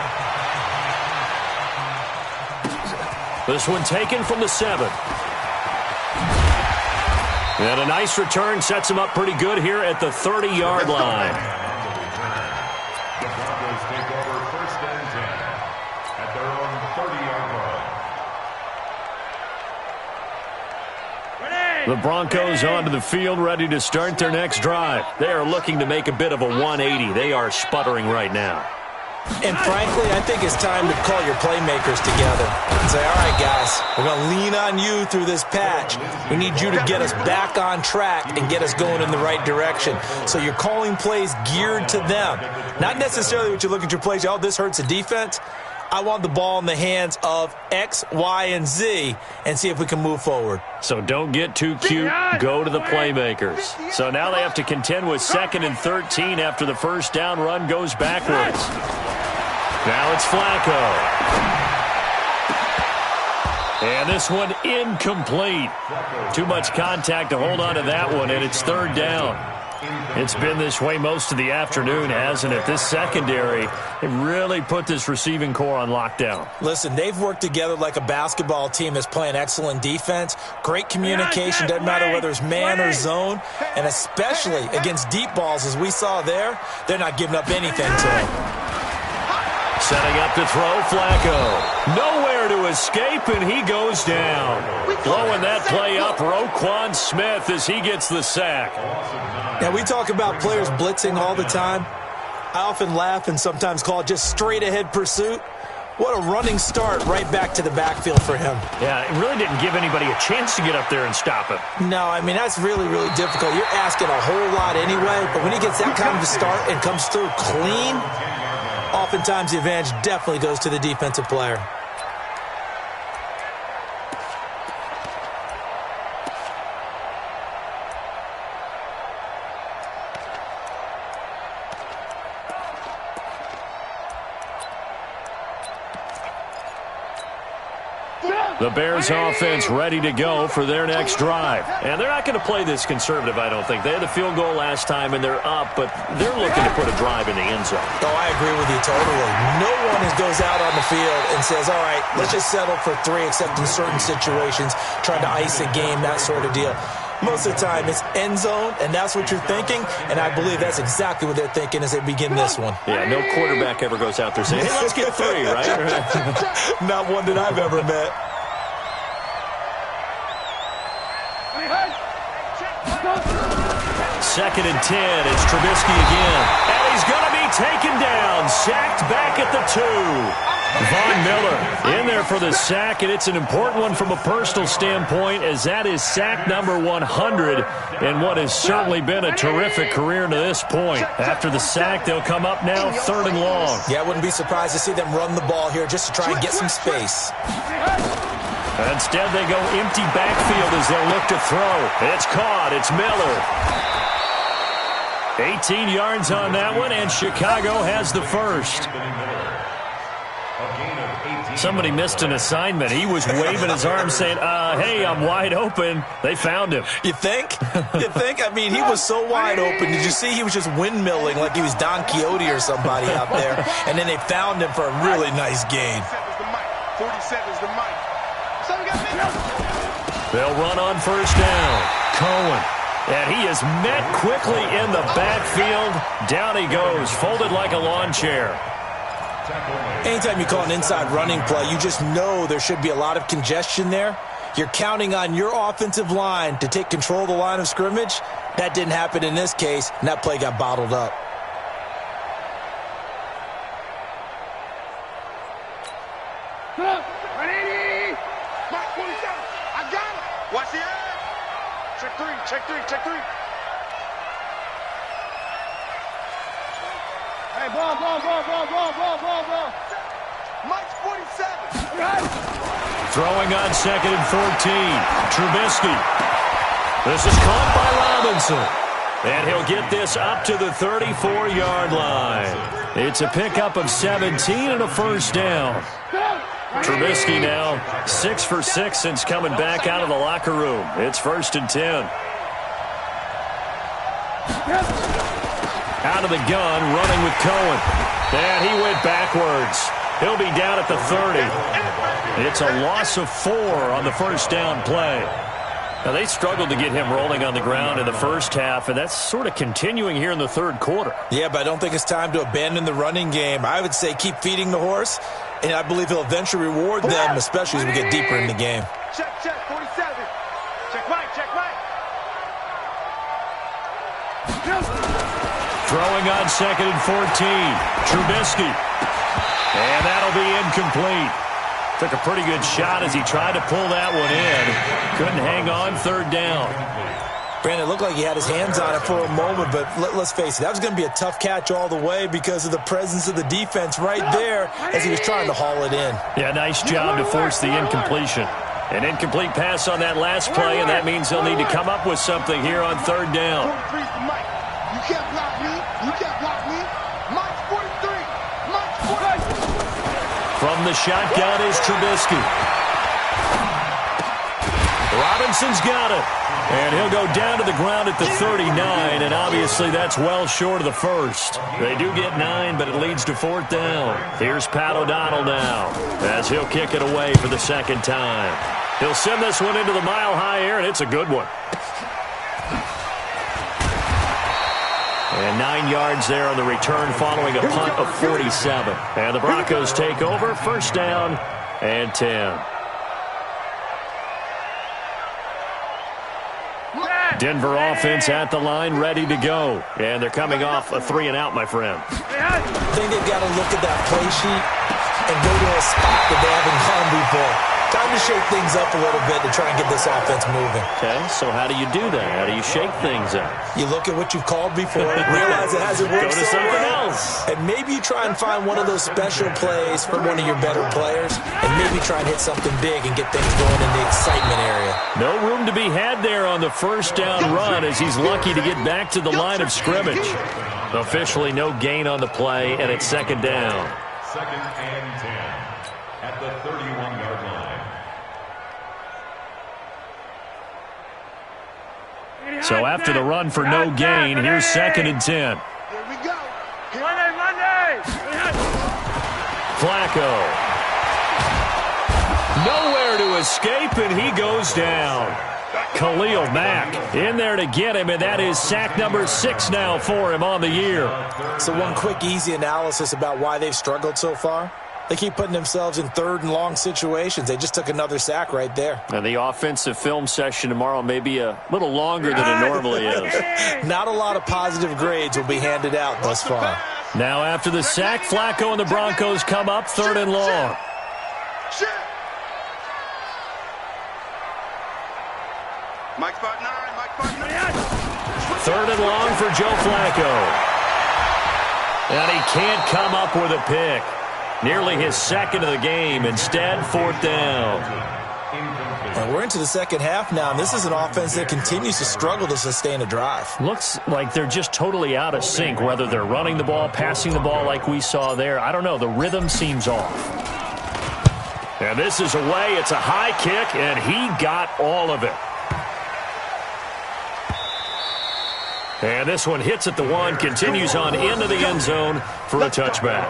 This one taken from the 7. And a nice return sets him up pretty good here at the 30-yard line. The Broncos take over 1st and 10 at their own 30-yard line. The Broncos onto the field, ready to start their next drive. They are looking to make a bit of a 180. They are sputtering right now. And frankly, I think it's time to call your playmakers together and say, all right, guys, we're going to lean on you through this patch. We need you to get us back on track and get us going in the right direction. So you're calling plays geared to them. Not necessarily what you look at your plays, oh, this hurts the defense. I want the ball in the hands of X, Y, and Z and see if we can move forward. So don't get too cute. Go to the playmakers. So now they have to contend with 2nd and 13 after the first down run goes backwards. Now it's Flacco. And this one incomplete. Too much contact to hold on to that one, and it's 3rd down. It's been this way most of the afternoon, hasn't it? This secondary, it really put this receiving core on lockdown. Listen, they've worked together like a basketball team that's playing excellent defense. Great communication, doesn't matter whether it's man or zone. And especially against deep balls, as we saw there, they're not giving up anything to him. Setting up to throw, Flacco. Nowhere to escape, and he goes down. Blowing that play up, Roquan Smith as he gets the sack. Now, we talk about players blitzing all the time. I often laugh and sometimes call it just straight-ahead pursuit. What a running start right back to the backfield for him. Yeah, it really didn't give anybody a chance to get up there and stop him. No, I mean, that's really, really difficult. You're asking a whole lot anyway, but when he gets that kind of a start and comes through clean, oftentimes the advantage definitely goes to the defensive player. The Bears offense ready to go for their next drive. And they're not going to play this conservative, I don't think. They had the field goal last time, and they're up, but they're looking to put a drive in the end zone. Oh, I agree with you totally. No one goes out on the field and says, all right, let's just settle for 3, except in certain situations, trying to ice a game, that sort of deal. Most of the time, it's end zone, and that's what you're thinking, and I believe that's exactly what they're thinking as they begin this one. Yeah, no quarterback ever goes out there saying, hey, let's get 3, right? Not one that I've ever met. Second and 10, it's Trubisky again. And he's going to be taken down, sacked back at the 2. Von Miller in there for the sack, and it's an important one from a personal standpoint, as that is sack number 100 and what has certainly been a terrific career to this point. After the sack, they'll come up now 3rd and long. Yeah, I wouldn't be surprised to see them run the ball here just to try and get some space. Instead, they go empty backfield as they'll look to throw. It's caught. It's Miller. 18 yards on that one, and Chicago has the first. Somebody missed an assignment. He was waving his arms saying, hey, I'm wide open. They found him. You think? You think? I mean, he was so wide open. Did you see he was just windmilling like he was Don Quixote or somebody out there? And then they found him for a really nice gain. 47's the mic. They'll run on first down. Cohen And he is met quickly in the backfield. Down he goes, folded like a lawn chair. Anytime you call an inside running play, you just know there should be a lot of congestion there. You're counting on your offensive line to take control of the line of scrimmage. That didn't happen in this case, and that play got bottled up. Watch the edge. Check three, check three, check three. Hey, ball. Mike's 47. Throwing on 2nd and 14. Trubisky. This is caught by Robinson. And he'll get this up to the 34-yard line. It's a pickup of 17 and a first down. Trubisky now 6 for 6 since coming back out of the locker room. It's 1st and 10. Out of the gun, running with Cohen. And he went backwards. He'll be down at the 30. It's a loss of 4 on the first down play. Now, they struggled to get him rolling on the ground in the first half, and that's sort of continuing here in the third quarter. Yeah, but I don't think it's time to abandon the running game. I would say keep feeding the horse, and I believe he'll eventually reward them, especially as we get deeper in the game. Check, 47. Check right. Throwing on 2nd and 14. Trubisky. And that'll be incomplete. Took a pretty good shot as he tried to pull that one in. Couldn't hang on, 3rd down. Brandon, it looked like he had his hands on it for a moment, but let's face it, that was going to be a tough catch all the way because of the presence of the defense right there as he was trying to haul it in. Yeah, nice job to force the incompletion. An incomplete pass on that last play, and that means they'll need to come up with something here on 3rd down. You can't block me. Mike's 43. From the shotgun is Trubisky. Robinson's got it. And he'll go down to the ground at the 39, and obviously that's well short of the first. They do get 9, but it leads to 4th down. Here's Pat O'Donnell now as he'll kick it away for the 2nd time. He'll send this one into the mile-high air, and it's a good one. And 9 yards there on the return following a punt of 47. And the Broncos take over, 1st down and 10. Denver offense at the line, ready to go. And they're coming off a 3-and-out, my friend. I think they've got to look at that play sheet and go to a spot that they haven't gone before. Time to shake things up a little bit to try and get this offense moving. Okay, so how do you do that? How do you shake things up? You look at what you've called before, realize it hasn't worked Go to so something well, else. and maybe you try and find one of those special plays from one of your better players, and maybe try and hit something big and get things going in the excitement area. No room to be had there on the 1st down run as he's lucky to get back to the line of scrimmage. Officially no gain on the play, and it's 2nd down. 2nd and 10 at the 31-yard line. So after the run for no gain, here's 2nd and 10. Here we go. Monday. Flacco. Nowhere to escape, and he goes down. Khalil Mack in there to get him, and that is sack number 6 now for him on the year. So one quick, easy analysis about why they've struggled so far. They keep putting themselves in 3rd and long situations. They just took another sack right there. And the offensive film session tomorrow may be a little longer than it normally is. Not a lot of positive grades will be handed out thus far. Now after the sack, Flacco and the Broncos come up 3rd and long. Mike's 5'9", 3rd and long for Joe Flacco. And he can't come up with a pick. Nearly his 2nd of the game. Instead, 4th down. And we're into the 2nd half now, and this is an offense that continues to struggle to sustain a drive. Looks like they're just totally out of sync, whether they're running the ball, passing the ball like we saw there. I don't know. The rhythm seems off. And this is away. It's a high kick, and he got all of it. And this one hits at the 1, continues on into the end zone for a touchback.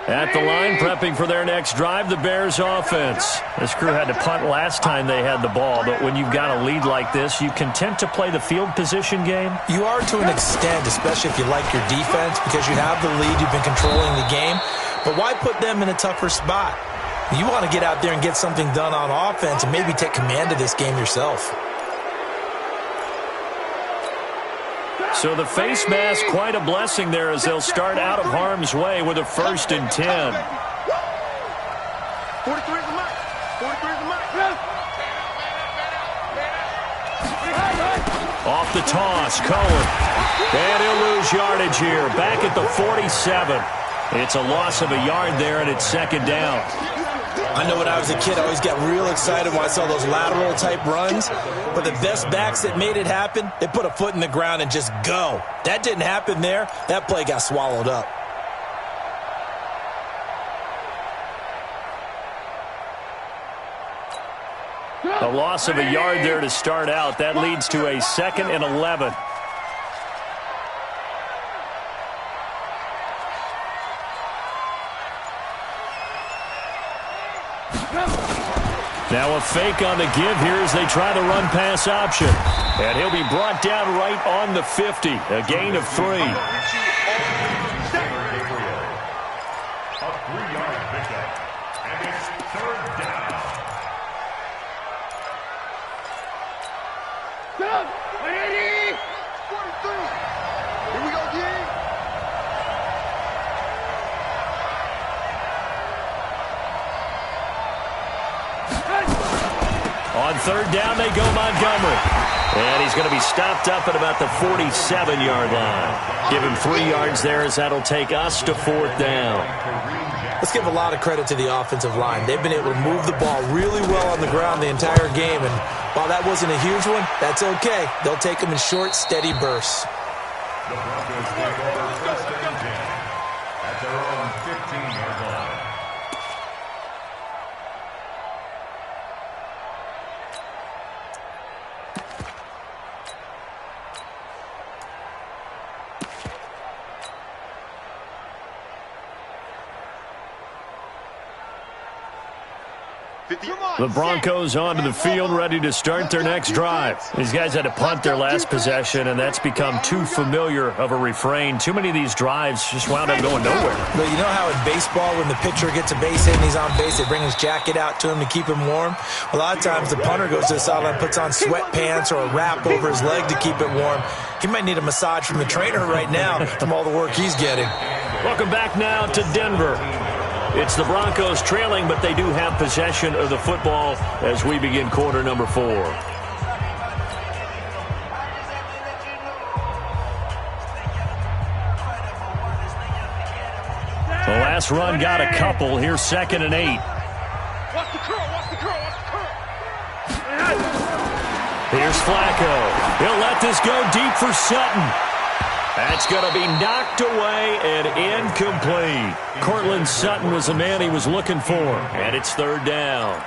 At the line, prepping for their next drive, the Bears offense. This crew had to punt last time they had the ball, but when you've got a lead like this, you content to play the field position game? You are to an extent, especially if you like your defense, because you have the lead, you've been controlling the game. But why put them in a tougher spot? You want to get out there and get something done on offense and maybe take command of this game yourself. So the face mask, quite a blessing there as they'll start out of harm's way with a 1st and 10. 43 is the mark. 43 is the mark. Off the toss, Cohen. And he'll lose yardage here. Back at the 47. It's a loss of a yard there, and it's 2nd down. I know when I was a kid, I always got real excited when I saw those lateral-type runs. But the best backs that made it happen, they put a foot in the ground and just go. That didn't happen there. That play got swallowed up. A loss of a yard there to start out. That leads to a 2nd and 11. Now a fake on the give here as they try the run-pass option. And he'll be brought down right on the 50. A gain of 3. A 3-yard pickup. And it's 3rd down. Down. 180. 43. Here we go, D. On 3rd down, they go Montgomery. And he's going to be stopped up at about the 47-yard line. Give him 3 yards there as that'll take us to 4th down. Let's give a lot of credit to the offensive line. They've been able to move the ball really well on the ground the entire game. And while that wasn't a huge one, that's okay. They'll take them in short, steady bursts. The Broncos take over 1st and 10 at their own 15-yard line. The Broncos onto the field, ready to start their next drive. These guys had to punt their last possession, and that's become too familiar of a refrain. Too many of these drives just wound up going nowhere. But you know how in baseball, when the pitcher gets a base hit and he's on base, they bring his jacket out to him to keep him warm? A lot of times the punter goes to the sideline, puts on sweatpants or a wrap over his leg to keep it warm. He might need a massage from the trainer right now from all the work he's getting. Welcome back now to Denver. It's the Broncos trailing, but they do have possession of the football as we begin quarter number 4. The last run got a couple. Here's 2nd and 8. Watch the curl, watch the curl, watch the curl. Here's Flacco. He'll let this go deep for Sutton. That's going to be knocked away and incomplete. Cortland Sutton was the man he was looking for, and it's 3rd down.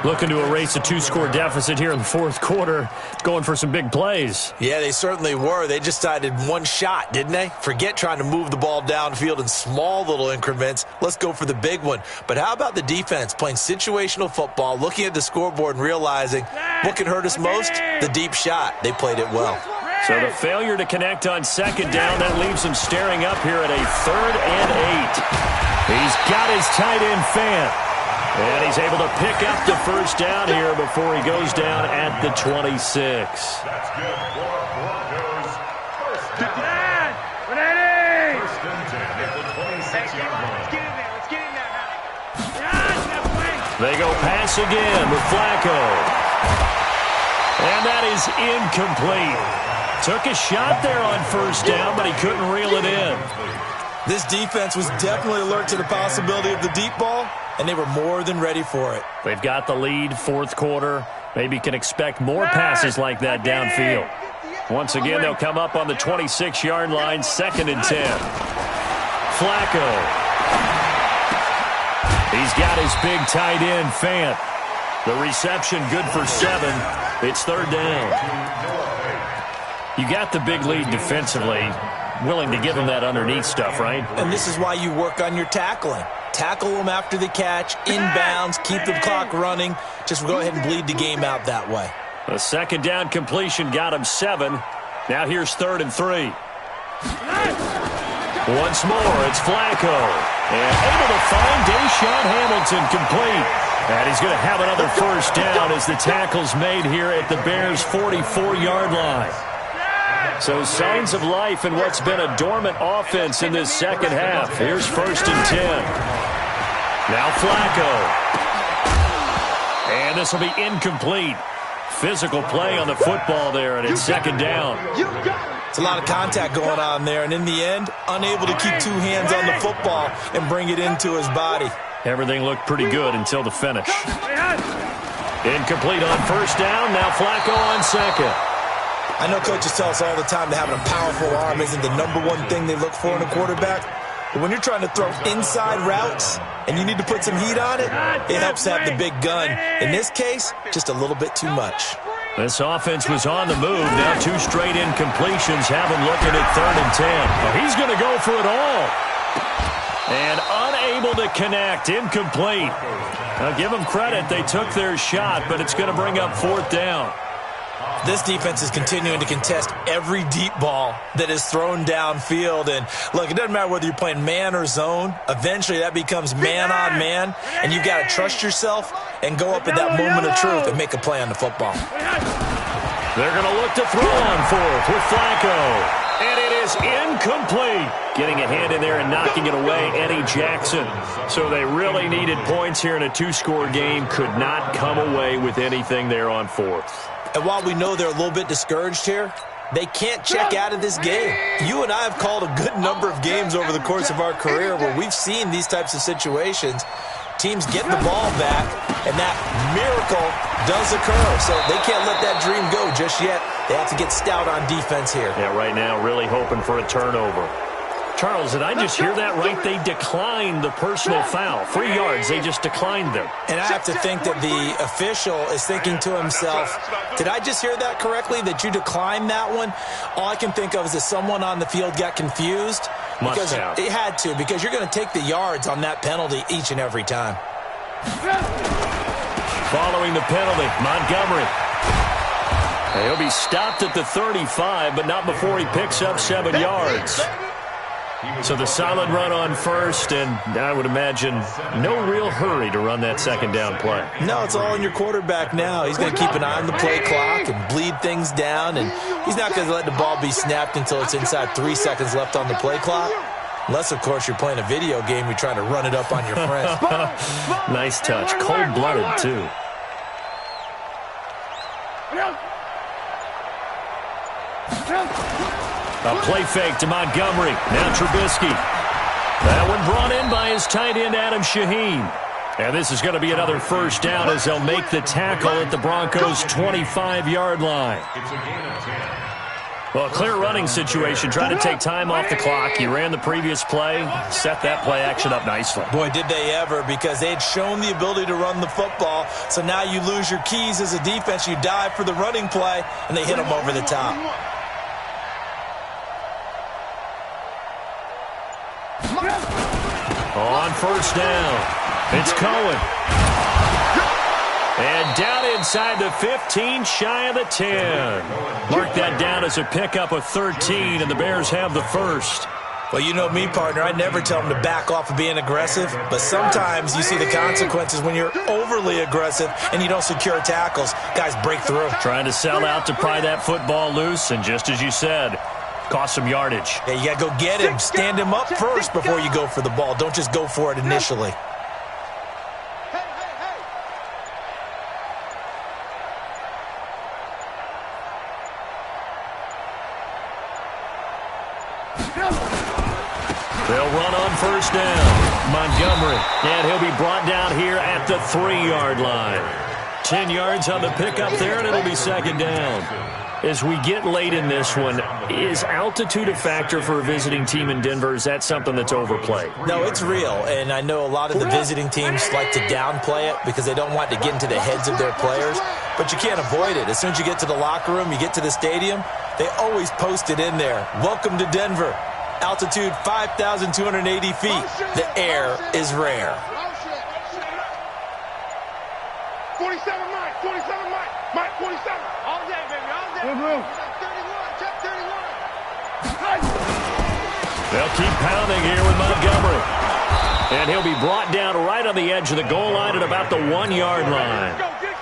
Looking to erase a 2-score deficit here in the 4th quarter, going for some big plays. Yeah, they certainly were. They just decided one shot, didn't they? Forget trying to move the ball downfield in small little increments. Let's go for the big one. But how about the defense playing situational football, looking at the scoreboard and realizing what can hurt us most? The deep shot. They played it well. So the failure to connect on 2nd down, that leaves him staring up here at a 3rd and 8. He's got his tight end Fant. And he's able to pick up the 1st down here before he goes down at the 26. That's good for Broncos. 1st down. 1st and 10 at the 26-yard line. Let's get in there, let's get in there. They go pass again with Flacco. And that is incomplete. Took a shot there on 1st down, but he couldn't reel it in. This defense was definitely alert to the possibility of the deep ball, and they were more than ready for it. They've got the lead, 4th quarter. Maybe can expect more passes like that downfield. Once again, they'll come up on the 26-yard line, 2nd and 10. Flacco. He's got his big tight end, Fant. The reception good for 7. It's 3rd down. You got the big lead defensively. willing to give him that underneath stuff, right? And this is why you work on your tackling. Tackle them after the catch, inbounds, keep the clock running. Just go ahead and bleed the game out that way. A second down completion got him 7. Now here's 3rd and 3. Once more, it's Flacco. And able to find Deshaun Hamilton complete. And he's going to have another first down as the tackle's made here at the Bears' 44-yard line. So signs of life in what's been a dormant offense in this second half. Here's 1st and 10. Now Flacco. And this will be incomplete. Physical play on the football there, and it's 2nd down. It's a lot of contact going on there, and in the end, unable to keep 2 hands on the football and bring it into his body. Everything looked pretty good until the finish. Incomplete on 1st down. Now Flacco on 2nd. I know coaches tell us all the time that having a powerful arm isn't the #1 thing they look for in a quarterback. But when you're trying to throw inside routes and you need to put some heat on it, it helps to have the big gun. In this case, just a little bit too much. This offense was on the move. Now 2 straight incompletions have him looking at 3rd and 10. Oh, he's going to go for it all. And unable to connect. Incomplete. Now give them credit. They took their shot, but it's going to bring up 4th down. This defense is continuing to contest every deep ball that is thrown downfield. And, look, it doesn't matter whether you're playing man or zone. Eventually, that becomes man-on-man, and you've got to trust yourself and go up at that moment of truth and make a play on the football. They're going to look to throw on 4th with Flacco. And it is incomplete. Getting a hand in there and knocking it away, Eddie Jackson. So they really needed points here in a 2-score game. Could not come away with anything there on 4th. And while we know they're a little bit discouraged here, they can't check out of this game. You and I have called a good number of games over the course of our career where we've seen these types of situations. Teams get the ball back, and that miracle does occur. So they can't let that dream go just yet. They have to get stout on defense here. Yeah, right now really hoping for a turnover. Charles, did I just hear that right? They declined the personal foul. 3 yards, they just declined them. And I have to think that the official is thinking to himself, did I just hear that correctly, that you declined that one? All I can think of is that someone on the field got confused. Must have. It had to, because you're going to take the yards on that penalty each and every time. Following the penalty, Montgomery. He'll be stopped at the 35, but not before he picks up 7 yards. So the solid run on 1st, and I would imagine no real hurry to run that 2nd down play. No, it's all in your quarterback now. He's going to keep an eye on the play clock and bleed things down, and he's not going to let the ball be snapped until it's inside 3 seconds left on the play clock. Unless, of course, you're playing a video game, you're trying to run it up on your friend. Nice touch. Cold-blooded, too. A play fake to Montgomery. Now Trubisky. That one brought in by his tight end, Adam Shaheen. And this is going to be another first down as they'll make the tackle at the Broncos' 25-yard line. Well, a clear running situation, trying to take time off the clock. You ran the previous play, set that play action up nicely. Boy, did they ever, because they had shown the ability to run the football. So now you lose your keys as a defense. You dive for the running play, and they hit them over the top. On first down, it's Cohen. And down inside the 15, shy of the 10. Mark that down as a pickup of 13, and the Bears have the first. Well, you know me, partner. I never tell them to back off of being aggressive, but sometimes you see the consequences when you're overly aggressive and you don't secure tackles. Guys break through. Trying to sell out to pry that football loose, and just as you said, cost some yardage. Yeah, you got to go get him. Stand him up first before you go for the ball. Don't just go for it initially. They'll run on first down. Montgomery, and he'll be brought down here at the 3-yard line. 10 yards on the pickup there, and it'll be second down. As we get late in this one, is altitude a factor for a visiting team in Denver? Is that something that's overplayed? No, it's real, and I know a lot of the visiting teams like to downplay it because they don't want to get into the heads of their players, but you can't avoid it. As soon as you get to the locker room, you get to the stadium, They always post it in there. Welcome to Denver. Altitude 5,280 feet. The air is rare. 47 Mike, 47 Mike, Mike 47. All day, baby, all day. 31, check 31. They'll keep pounding here with Montgomery. And he'll be brought down right on the edge of the goal line at about the 1-yard line.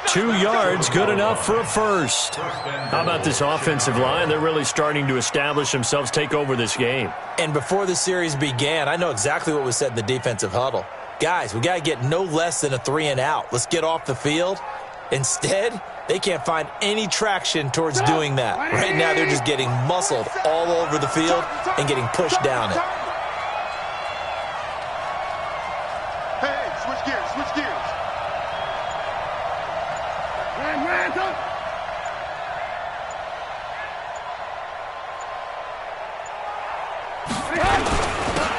2 yards, good enough for a first. How about this offensive line? They're really starting to establish themselves, take over this game. And before the series began, I know exactly what was said in the defensive huddle. Guys, we got to get no less than a 3-and-out. Let's get off the field. Instead, they can't find any traction towards doing that. Right now, they're just getting muscled all over the field and getting pushed down it. Hey, switch gears, switch gears.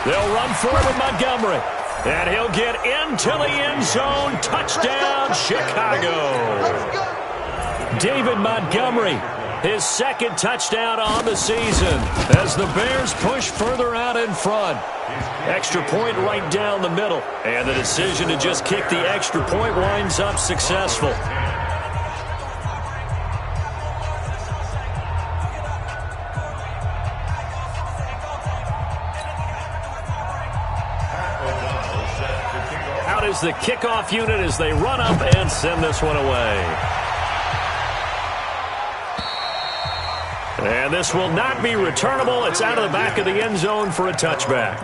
They'll run forward Montgomery. And he'll get into the end zone. Touchdown, Chicago. David Montgomery, his second touchdown on the season as the Bears push further out in front. Extra point right down the middle. And the decision to just kick the extra point winds up successful. Out is the kickoff unit as they run up and send this one away. And this will not be returnable. It's out of the back of the end zone for a touchback.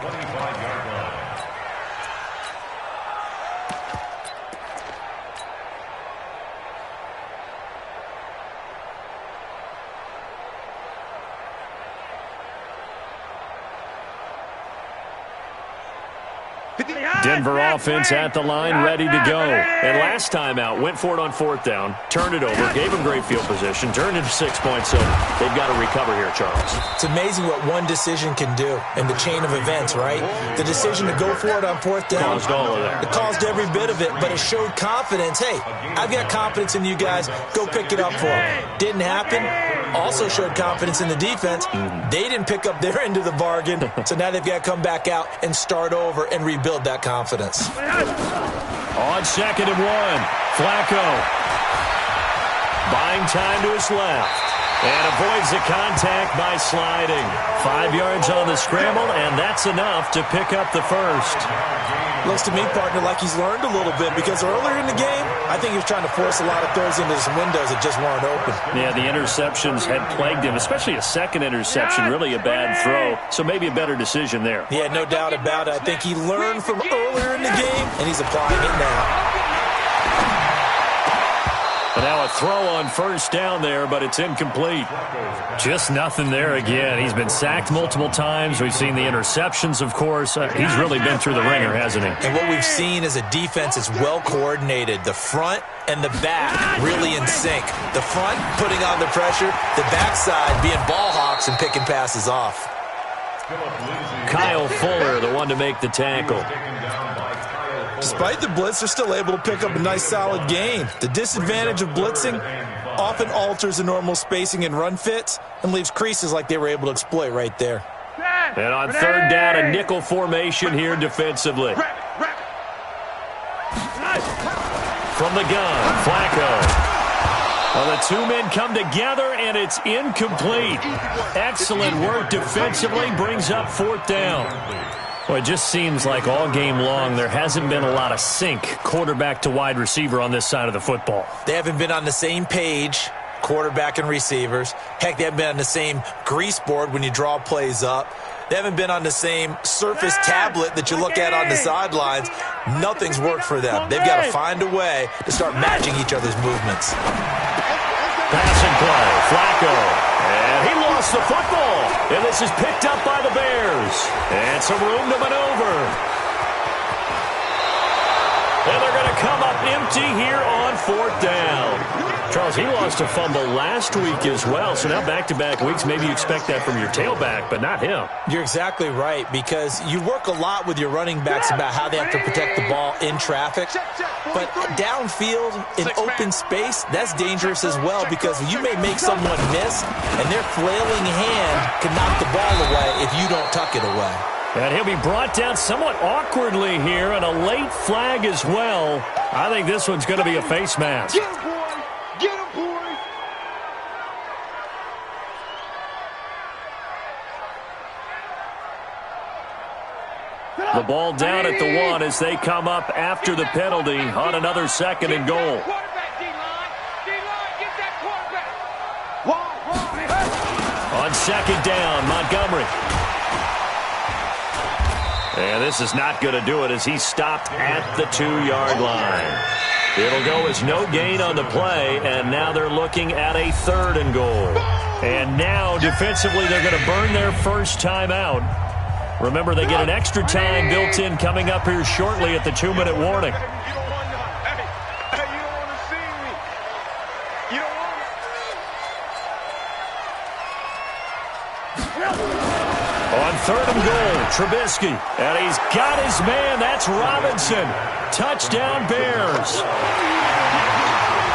Denver offense at the line, ready to go. And last time out, went for it on 4th down, turned it over, gave them great field position, turned into 6 points, so they've got to recover here, Charles. It's amazing what one decision can do in the chain of events, right? The decision to go for it on 4th down. Caused all of that. It caused every bit of it, but it showed confidence. Hey, I've got confidence in you guys. Go pick it up for them. Didn't happen. Also showed confidence in the defense. They didn't pick up their end of the bargain, so now they've got to come back out and start over and rebuild that confidence. On 2nd and 1, Flacco buying time to his left and avoids the contact by sliding. 5 yards on the scramble, and that's enough to pick up the first. Looks to me, partner, like he's learned a little bit because earlier in the game, I think he was trying to force a lot of throws into some windows that just weren't open. Yeah, the interceptions had plagued him, especially a second interception, really a bad throw, so maybe a better decision there. Yeah, no doubt about it. I think he learned from earlier in the game, and he's applying it now. And now a throw on 1st down there, but it's incomplete. Just nothing there again. He's been sacked multiple times. We've seen the interceptions, of course. He's really been through the ringer, hasn't he? And what we've seen is a defense that's well coordinated. The front and the back really in sync. The front putting on the pressure, the backside being ball hawks and picking passes off. Kyle Fuller, the one to make the tackle. Despite the blitz, they're still able to pick up a nice solid gain. The disadvantage of blitzing often alters the normal spacing and run fits and leaves creases like they were able to exploit right there. And on 3rd down, a nickel formation here defensively. From the gun, Flacco. Well, the 2 men come together, and it's incomplete. Excellent work defensively, brings up 4th down. Well, it just seems like all game long there hasn't been a lot of sync quarterback to wide receiver on this side of the football. They haven't been on the same page, quarterback and receivers. Heck, they haven't been on the same grease board when you draw plays up. They haven't been on the same Surface tablet that you look at on the sidelines. Nothing's worked for them. They've got to find a way to start matching each other's movements. Passing play, Flacco. And he lost the football. And this is picked up by the Bears. And some room to maneuver. And they're going to come up empty here on 4th down. Charles, he lost a fumble last week as well, so now back-to-back weeks, maybe you expect that from your tailback, but not him. You're exactly right, because you work a lot with your running backs about how they have to protect the ball in traffic, but downfield in open space, that's dangerous as well, because you may make someone miss, and their flailing hand can knock the ball away if you don't tuck it away. And he'll be brought down somewhat awkwardly here, and a late flag as well. I think this one's going to be a face mask. Get him, boy! Get him, boy! The ball down at the 1 as they come up after the penalty on another 2nd and goal. Quarterback, D-line! D-line, get that quarterback! On 2nd down, Montgomery. And this is not going to do it as he's stopped at the 2-yard line. It'll go as no gain on the play, and now they're looking at a 3rd and goal. And now, defensively, they're going to burn their first time out. Remember, they get an extra time built in coming up here shortly at the 2-minute warning. You don't want to, hey, you don't want to see me. You don't want On 3rd and goal, Trubisky. And he's got his man. That's Robinson. Touchdown, Bears.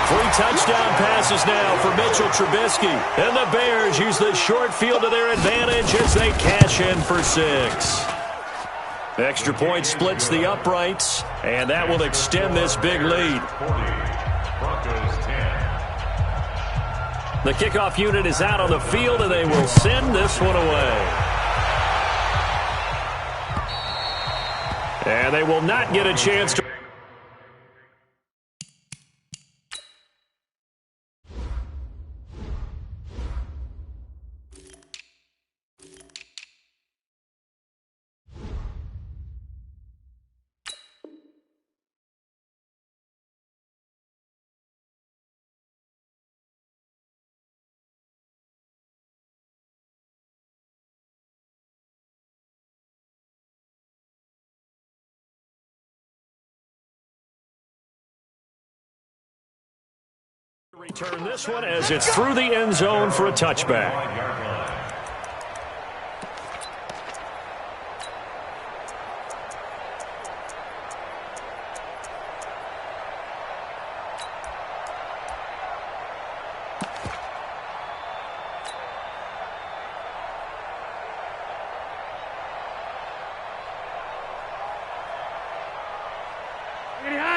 3 touchdown passes now for Mitchell Trubisky. And the Bears use the short field to their advantage as they cash in for 6. Extra point splits the uprights, and that will extend this big lead. Broncos 10. The kickoff unit is out on the field, and they will send this one away. And they will not get a chance to... Return this one as it's through the end zone for a touchback.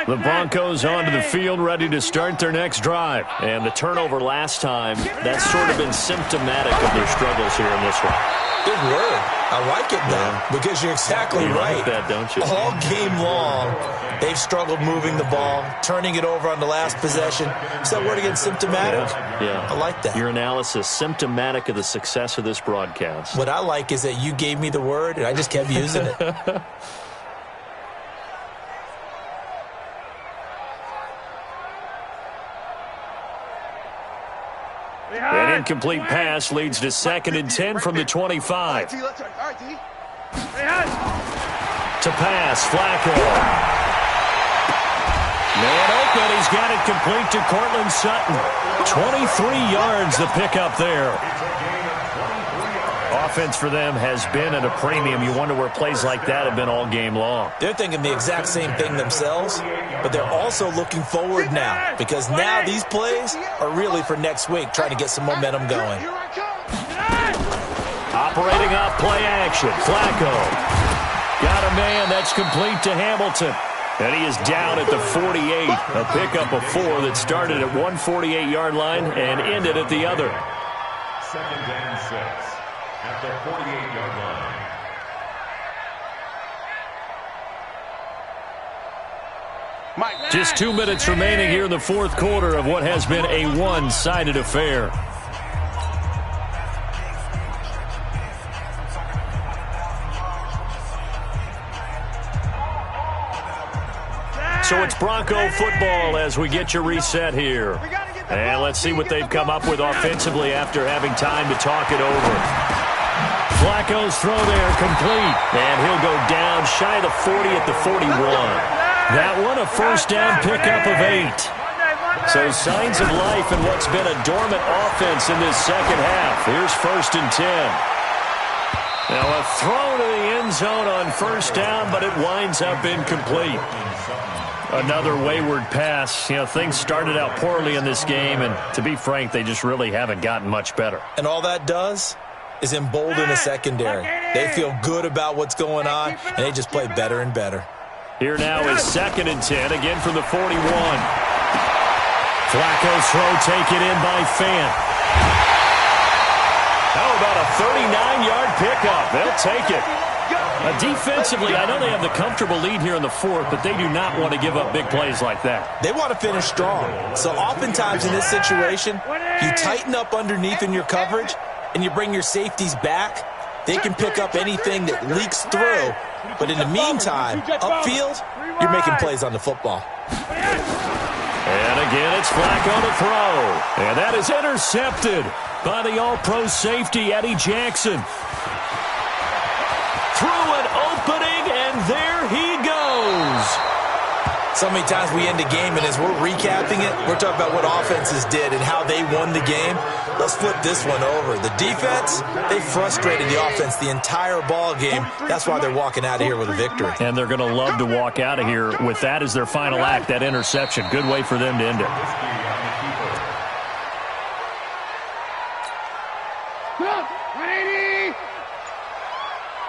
The Broncos onto the field, ready to start their next drive. And the turnover last time, that's sort of been symptomatic of their struggles here in this one. Big word. I like it, though, because you're exactly right. Like that, don't you? All game long, they've struggled moving the ball, turning it over on the last possession. Is that word again, symptomatic? Yeah. I like that. Your analysis, symptomatic of the success of this broadcast. What I like is that you gave me the word, and I just kept using it. An incomplete pass leads to 2nd and 10 from the 25. To pass, Flacco. Man open, he's got it complete to Cortland Sutton. 23 yards the pickup there. Offense for them has been at a premium. You wonder where plays like that have been all game long. They're thinking the exact same thing themselves, but they're also looking forward now, because now these plays are really for next week, trying to get some momentum going. Operating off play action, Flacco. Got a man, that's complete to Hamilton. And he is down at the 48, a pickup of 4 that started at 148-yard line and ended at the other. 2nd and 6 at the 48-yard line. Just 2 minutes remaining here in the 4th quarter of what has been a one-sided affair. So it's Bronco football as we get you reset here. And let's see what they've come up with offensively after having time to talk it over. Flacco's throw there complete. And he'll go down shy of the 40 at the 41. That one a first down pickup of 8. So signs of life in what's been a dormant offense in this second half. Here's 1st and 10. Now a throw to the end zone on first down, but it winds up incomplete. Another wayward pass. You know, things started out poorly in this game, and to be frank, they just really haven't gotten much better. And all that does is embolden the secondary. They feel good about what's going on, and they just play better and better. Here now is 2nd and 10, again from the 41. Flacco's throw taken in by Fant. How about a 39-yard pickup? They'll take it. Defensively, I know they have the comfortable lead here in the 4th, but they do not want to give up big plays like that. They want to finish strong. So oftentimes in this situation, you tighten up underneath in your coverage, and you bring your safeties back. They can pick up anything that leaks through. But in the meantime, upfield, you're making plays on the football. And again, it's Flacco to throw. And that is intercepted by the all-pro safety, Eddie Jackson. Through an opening, and there he goes. So many times we end a game, and as we're recapping it, we're talking about what offenses did and how they won the game. Let's flip this one over. The defense, they frustrated the offense the entire ball game. That's why they're walking out of here with a victory. And they're going to love to walk out of here with that as their final act, that interception. Good way for them to end it.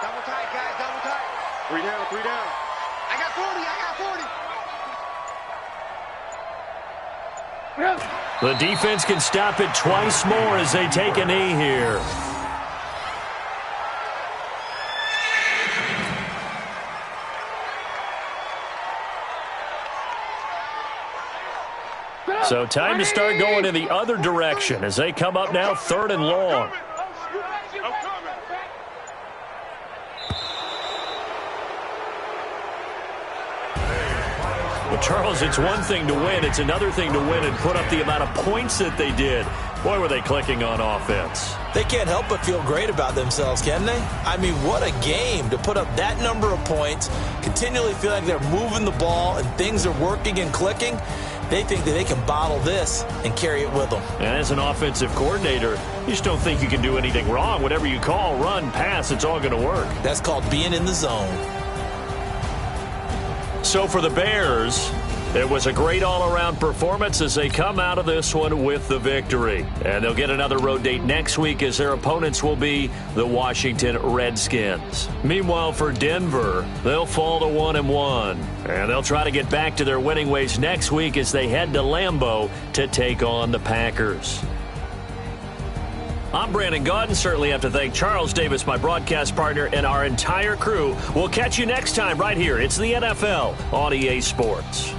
Double tight, guys, double tight. 3 down, 3 down. I got 40, I got 40. The defense can stop it twice more as they take a knee here. So time to start going in the other direction as they come up now 3rd and long. Well, Charles, it's one thing to win. It's another thing to win and put up the amount of points that they did. Boy, were they clicking on offense. They can't help but feel great about themselves, can they? I mean, what a game to put up that number of points, continually feel like they're moving the ball and things are working and clicking. They think that they can bottle this and carry it with them. And as an offensive coordinator, you just don't think you can do anything wrong. Whatever you call, run, pass, it's all going to work. That's called being in the zone. So for the Bears, it was a great all-around performance as they come out of this one with the victory. And they'll get another road date next week as their opponents will be the Washington Redskins. Meanwhile, for Denver, they'll fall to 1-1. And they'll try to get back to their winning ways next week as they head to Lambeau to take on the Packers. I'm Brandon Gaudin. Certainly have to thank Charles Davis, my broadcast partner, and our entire crew. We'll catch you next time right here. It's the NFL on EA Sports.